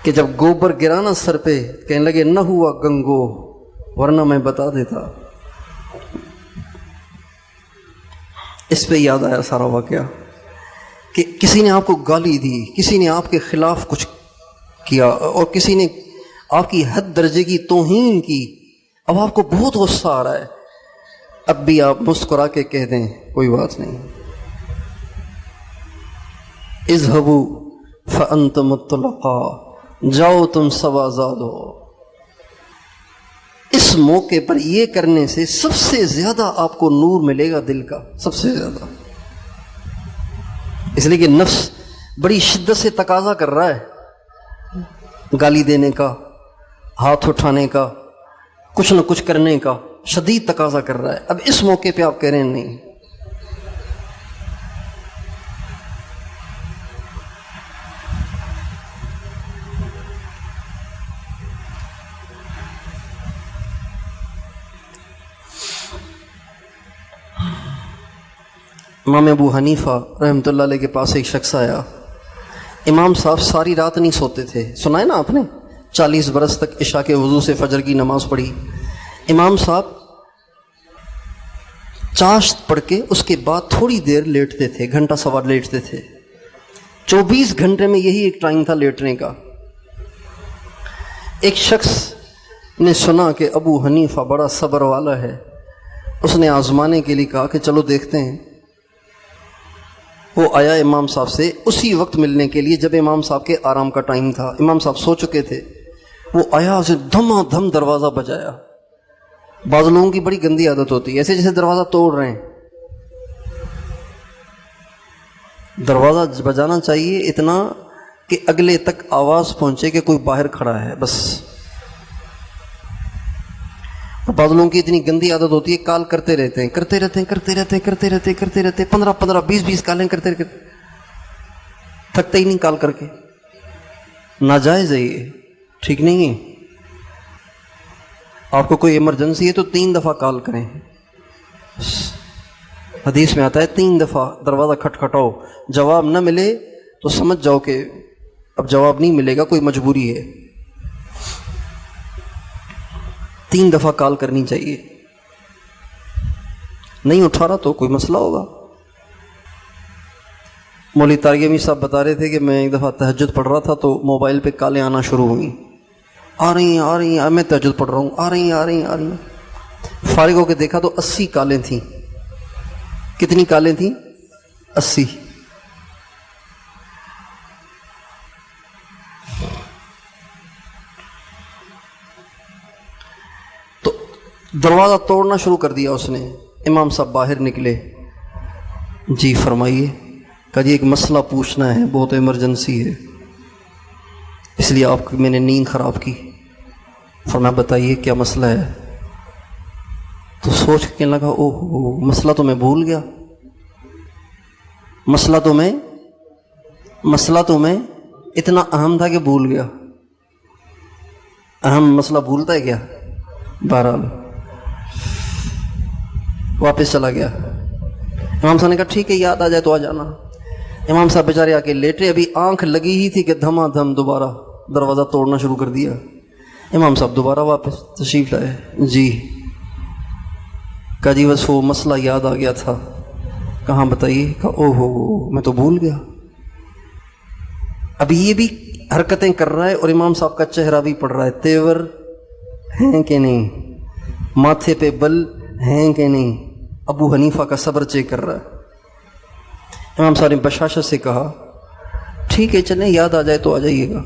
کہ جب گوبر گرانا سر پہ کہنے لگے نہ ہوا گنگوہ ورنہ میں بتا دیتا، اس پہ یاد آیا سارا واقعہ کہ کسی نے آپ کو گالی دی، کسی نے آپ کے خلاف کچھ کیا اور کسی نے آپ کی حد درجے کی توہین کی، اب آپ کو بہت غصہ آ رہا ہے، اب بھی آپ مسکرا کے کہہ دیں کوئی بات نہیں، اذهبوا فانتم الطلقاء، جاؤ تم سوازاد ہو۔ اس موقع پر یہ کرنے سے سب سے زیادہ آپ کو نور ملے گا دل کا، سب سے زیادہ، اس لیے کہ نفس بڑی شدت سے تقاضا کر رہا ہے، گالی دینے کا، ہاتھ اٹھانے کا، کچھ نہ کچھ کرنے کا شدید تقاضا کر رہا ہے۔ اب اس موقع پہ آپ کہہ رہے ہیں نہیں، امام ابو حنیفہ رحمۃ اللہ علیہ کے پاس ایک شخص آیا، امام صاحب ساری رات نہیں سوتے تھے، سنا ہے نا آپ نے، 40 برس تک عشاء کے وضو سے فجر کی نماز پڑھی۔ امام صاحب چاشت پڑھ کے اس کے بعد تھوڑی دیر لیٹتے تھے، گھنٹہ سوا لیٹتے تھے، 24 گھنٹے میں یہی ایک ٹائم تھا لیٹنے کا۔ ایک شخص نے سنا کہ ابو حنیفہ بڑا صبر والا ہے، اس نے آزمانے کے لیے کہا کہ چلو دیکھتے ہیں۔ وہ آیا امام صاحب سے اسی وقت ملنے کے لیے جب امام صاحب کے آرام کا ٹائم تھا، امام صاحب سو چکے تھے۔ وہ آیا، اسے دھما دھم دروازہ بجایا۔ بعض لوگوں کی بڑی گندی عادت ہوتی ہے، ایسے جیسے دروازہ توڑ رہے ہیں۔ دروازہ بجانا چاہیے اتنا کہ اگلے تک آواز پہنچے کہ کوئی باہر کھڑا ہے، بس۔ بعض لوگوں کی اتنی گندی عادت ہوتی ہے، کال کرتے رہتے ہیں 15 20 کالیں کرتے رہتے، تھکتے ہی نہیں کال کر کے۔ ناجائز ہے یہ، ٹھیک نہیں ہے۔ آپ کو کوئی ایمرجنسی ہے تو 3 دفعہ کال کریں، حدیث میں آتا ہے 3 دفعہ دروازہ کھٹکھٹاؤ، جواب نہ ملے تو سمجھ جاؤ کہ اب جواب نہیں ملے گا، کوئی مجبوری ہے۔ 3 دفعہ کال کرنی چاہیے. نہیں اٹھا رہا تو کوئی مسئلہ ہوگا. مولوی طارق امیر صاحب بتا رہے تھے کہ میں ایک دفعہ تہجد پڑھ رہا تھا تو موبائل پہ کالیں آنا شروع ہوئیں. آ رہی ہیں میں تہجد پڑھ رہا ہوں، آ رہی ہیں. فارغ ہو کے دیکھا تو 80 کالیں تھیں. کتنی کالیں تھیں؟ 80. تو دروازہ توڑنا شروع کر دیا اس نے. امام صاحب باہر نکلے. جی فرمائیے. کہا جی ایک مسئلہ پوچھنا ہے، بہت ایمرجنسی ہے، اس لیے آپ کی میں نے نیند خراب کی. فرمایا بتائیے کیا مسئلہ ہے. تو سوچ کے کہنے لگا اوہ مسئلہ تو میں بھول گیا. مسئلہ تو میں اتنا اہم تھا کہ بھول گیا. اہم مسئلہ بھولتا ہے کیا. بہرحال واپس چلا گیا. امام صاحب نے کہا ٹھیک ہے یاد آ جائے تو آ جانا. امام صاحب بیچارے آ کے لیٹے، ابھی آنکھ لگی ہی تھی کہ دھما دھم دوبارہ دروازہ توڑنا شروع کر دیا. امام صاحب دوبارہ واپس تشریف لائے. جی کہا جی بس وہ مسئلہ یاد آ گیا تھا. کہاں بتائیے. کہا اوہ میں تو بھول گیا. ابھی یہ بھی حرکتیں کر رہا ہے اور امام صاحب کا چہرہ بھی پڑ رہا ہے. تیور ہیں کہ نہیں، ماتھے پہ بل ہیں کہ نہیں. ابو حنیفہ کا صبر چیک کر رہا ہے. امام صاحب نے بشاشت سے کہا ٹھیک ہے چلیں یاد آ جائے تو آ جائیے گا.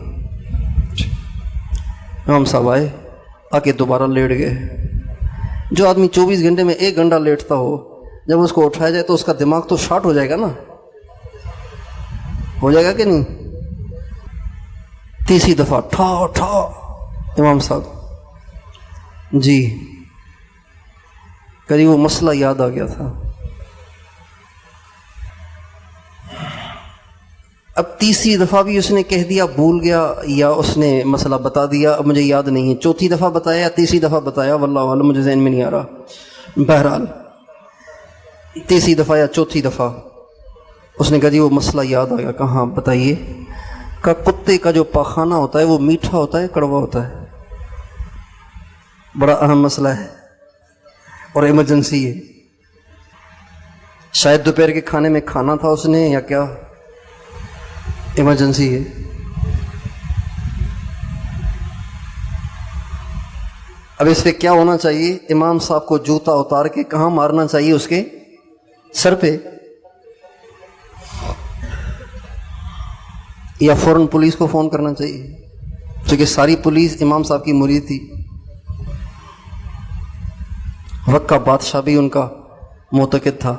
امام صاحب آئے، آ کے دوبارہ لیٹ گئے. جو آدمی 24 گھنٹے میں 1 گھنٹہ لیٹتا ہو، جب اس کو اٹھایا جائے تو اس کا دماغ تو شارٹ ہو جائے گا نا. ہو جائے گا کہ نہیں. تیسری دفعہ ٹھا امام صاحب جی کہیں وہ مسئلہ یاد آ گیا تھا. اب تیسری دفعہ بھی اس نے کہہ دیا بھول گیا، یا اس نے مسئلہ بتا دیا اب مجھے یاد نہیں ہے. چوتھی دفعہ بتایا یا تیسری دفعہ بتایا واللہ عالم، مجھے ذہن میں نہیں آ رہا. بہرحال تیسری دفعہ یا چوتھی دفعہ اس نے کہا جی وہ مسئلہ یاد آ گیا. کہاں بتائیے. کہ کتے کا جو پاخانہ ہوتا ہے وہ میٹھا ہوتا ہے کڑوا ہوتا ہے. بڑا اہم مسئلہ ہے اور ایمرجنسی ہے. شاید دوپہر کے کھانے میں کھانا تھا اس نے یا کیا، ایمرجنسی ہے. اب اس پہ کیا ہونا چاہیے. امام صاحب کو جوتا اتار کے کہاں مارنا چاہیے؟ اس کے سر پہ، یا فوراً پولیس کو فون کرنا چاہیے، کیونکہ ساری پولیس امام صاحب کی مرید تھی. وقت کا بادشاہ بھی ان کا معتقد تھا.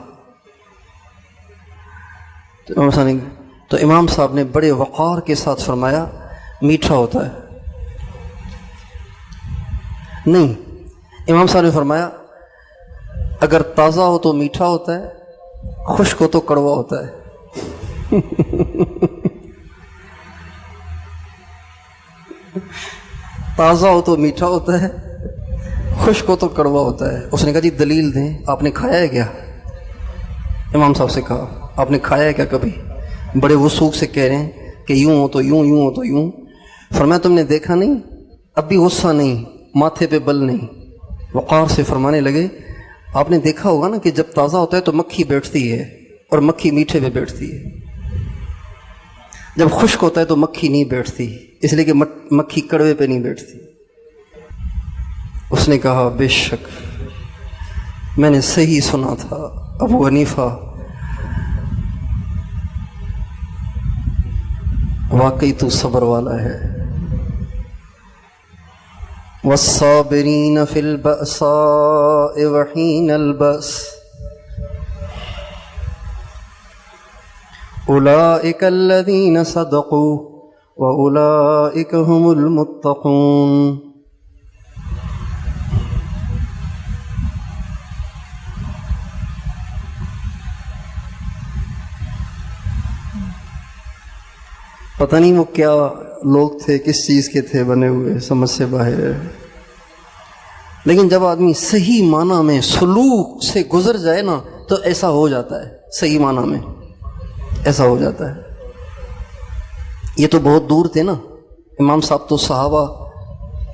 تو امام صاحب نے بڑے وقار کے ساتھ فرمایا میٹھا ہوتا ہے. نہیں، امام صاحب نے فرمایا اگر تازہ ہو تو میٹھا ہوتا ہے، خشک ہو تو کڑوا ہوتا ہے. تازہ ہو تو میٹھا ہوتا ہے، خشک ہو تو کڑوا ہوتا ہے. اس نے کہا جی دلیل دیں، آپ نے کھایا ہے کیا؟ امام صاحب سے کہا آپ نے کھایا ہے کیا کبھی؟ بڑے وثوق سے کہہ رہے ہیں کہ یوں ہو تو یوں، یوں ہو تو یوں. فرمایا تم نے دیکھا نہیں؟ اب بھی غصہ نہیں، ماتھے پہ بل نہیں، وقار سے فرمانے لگے آپ نے دیکھا ہوگا نا کہ جب تازہ ہوتا ہے تو مکھی بیٹھتی ہے اور مکھی میٹھے پہ بیٹھتی ہے. جب خشک ہوتا ہے تو مکھی نہیں بیٹھتی، اس لیے کہ مکھی کڑوے پہ نہیں بیٹھتی. اس نے کہا بے شک میں نے صحیح سنا تھا، ابو حنیفہ واقعی تو صبر والا ہے. والصابرین فی البأساء وحین البأس اولئک الذین صدقوا واولئک هم المتقون. پتہ نہیں وہ کیا لوگ تھے، کس چیز کے تھے بنے ہوئے، سمجھ سے باہر ہے. لیکن جب آدمی صحیح معنی میں سلوک سے گزر جائے نا تو ایسا ہو جاتا ہے. صحیح معنی میں ایسا ہو جاتا ہے. یہ تو بہت دور تھے نا، امام صاحب تو صحابہ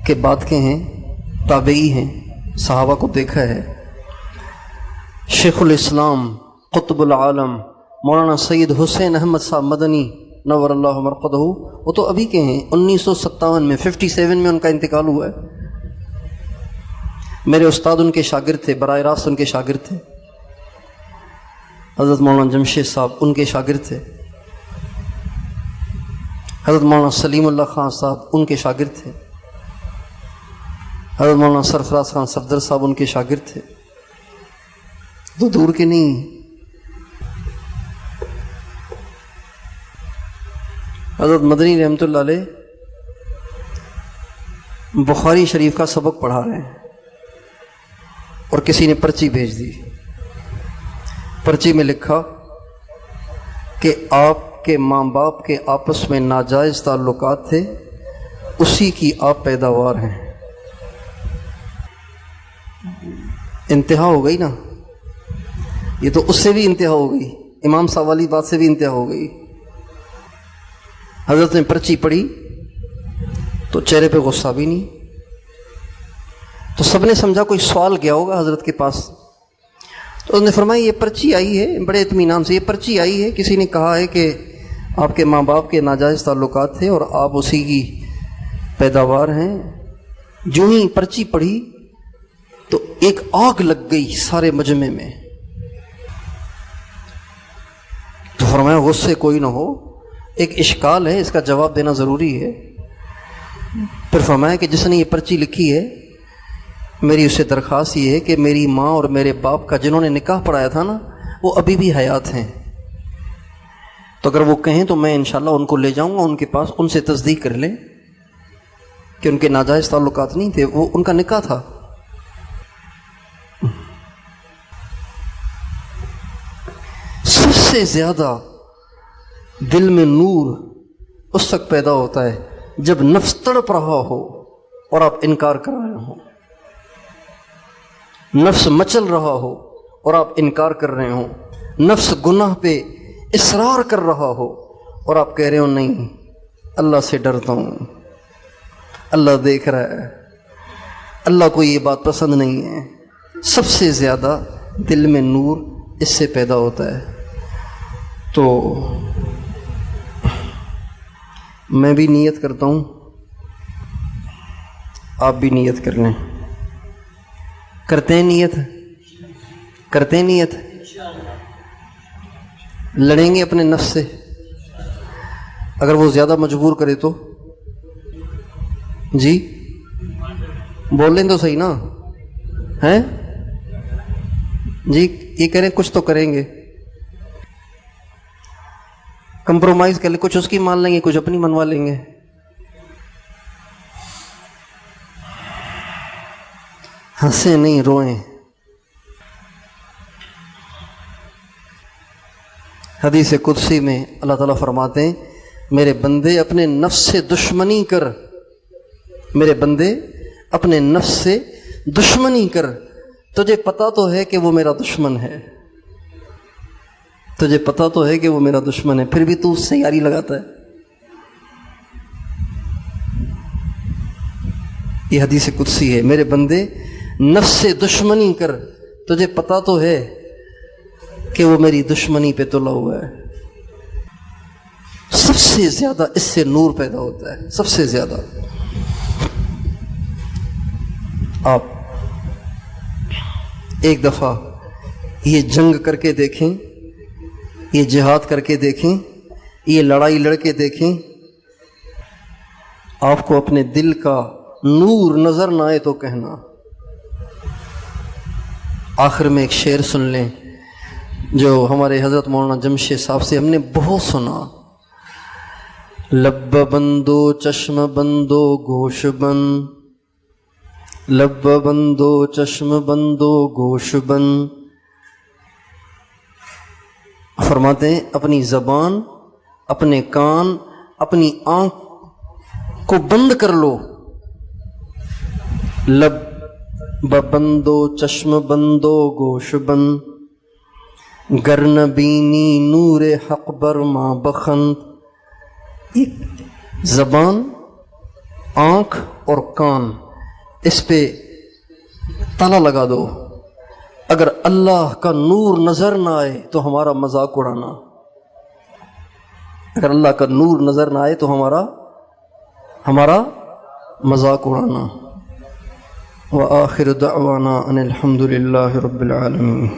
کے بعد کے ہیں. تابعی ہیں، صحابہ کو دیکھا ہے۔ شیخ الاسلام قطب العالم مولانا سید حسین احمد صاحب مدنی نور اللہ مرقدہ، وہ تو ابھی کے ہیں، 1957 میں 57 میں ان کا انتقال ہوا ہے۔ میرے استاد ان کے شاگرد تھے، براہ راست ان کے شاگرد تھے۔ حضرت مولانا جمشید صاحب ان کے شاگرد تھے، حضرت مولانا سلیم اللہ خان صاحب ان کے شاگرد تھے، حضرت مولانا سرفراز خان صفدر صاحب ان کے شاگرد تھے، تو دور کے نہیں۔ حضرت مدنی رحمۃ اللہ علیہ بخاری شریف کا سبق پڑھا رہے ہیں اور کسی نے پرچی بھیج دی، پرچی میں لکھا کہ آپ کے ماں باپ کے آپس میں ناجائز تعلقات تھے، اسی کی آپ پیداوار ہیں۔ انتہا ہو گئی نا، یہ تو اس سے بھی انتہا ہو گئی، امام صاحب والی بات سے بھی انتہا ہو گئی۔ حضرت نے پرچی پڑھی تو چہرے پہ غصہ بھی نہیں، تو سب نے سمجھا کوئی سوال گیا ہوگا حضرت کے پاس، تو انہوں نے فرمایا یہ پرچی آئی ہے، بڑے اطمینان سے، یہ پرچی آئی ہے، کسی نے کہا ہے کہ آپ کے ماں باپ کے ناجائز تعلقات تھے اور آپ اسی کی پیداوار ہیں۔ جو ہی پرچی پڑھی تو ایک آگ لگ گئی سارے مجمع میں، تو فرمایا غصے کوئی نہ ہو، ایک اشکال ہے، اس کا جواب دینا ضروری ہے۔ پھر فرمایا کہ جس نے یہ پرچی لکھی ہے، میری اس سے درخواست یہ ہے کہ میری ماں اور میرے باپ کا جنہوں نے نکاح پڑھایا تھا نا، وہ ابھی بھی حیات ہیں، تو اگر وہ کہیں تو میں انشاءاللہ ان کو لے جاؤں گا ان کے پاس، ان سے تصدیق کر لیں کہ ان کے ناجائز تعلقات نہیں تھے، وہ ان کا نکاح تھا۔ سب سے زیادہ دل میں نور اس وقت پیدا ہوتا ہے جب نفس تڑپ رہا ہو اور آپ انکار کر رہے ہوں، نفس مچل رہا ہو اور آپ انکار کر رہے ہوں، نفس گناہ پہ اصرار کر رہا ہو اور آپ کہہ رہے ہو نہیں، اللہ سے ڈرتا ہوں، اللہ دیکھ رہا ہے، اللہ کو یہ بات پسند نہیں ہے۔ سب سے زیادہ دل میں نور اس سے پیدا ہوتا ہے۔ تو میں بھی نیت کرتا ہوں، آپ بھی نیت کر لیں، کرتے ہیں نیت، کرتے ہیں نیت، لڑیں گے اپنے نفس سے، اگر وہ زیادہ مجبور کرے تو جی بول لیں تو صحیح نا، ہیں جی، یہ کریں کچھ تو کریں گے، کمپرومائز کر لیں، کچھ اس کی مان لیں گے، کچھ اپنی منوا لیں گے۔ ہنسیں نہیں روئیں۔ حدیث قدسی میں اللہ تعالیٰ فرماتے ہیں میرے بندے اپنے نفس سے دشمنی کر، میرے بندے اپنے نفس سے دشمنی کر، تجھے پتا تو ہے کہ وہ میرا دشمن ہے، تجھے پتا تو ہے کہ وہ میرا دشمن ہے، پھر بھی تو اس سے یاری لگاتا ہے۔ یہ حدیث قدسی ہے، میرے بندے نفس سے دشمنی کر، تجھے پتا تو ہے کہ وہ میری دشمنی پہ تلا ہوا ہے۔ سب سے زیادہ اس سے نور پیدا ہوتا ہے، سب سے زیادہ۔ آپ ایک دفعہ یہ جنگ کر کے دیکھیں، یہ جہاد کر کے دیکھیں، یہ لڑائی لڑ کے دیکھیں، آپ کو اپنے دل کا نور نظر نہ آئے تو کہنا۔ آخر میں ایک شعر سن لیں جو ہمارے حضرت مولانا جمشید صاحب سے ہم نے بہت سنا۔ لب بندو چشم بندو گوش بند، لب بندو چشم بندو گوش بند۔ فرماتے ہیں اپنی زبان، اپنے کان، اپنی آنکھ کو بند کر لو، لب بندو چشم بندو گوش بند، گر نہ بینی نور حق بر ما بخند۔ زبان، آنکھ اور کان، اس پہ تالا لگا دو. اگر اللہ کا نور نظر نہ آئے تو ہمارا مذاق اڑانا. اگر اللہ کا نور نظر نہ آئے تو ہمارا مذاق اڑانا. وآخر دعوانا ان الحمد للہ رب العالمین.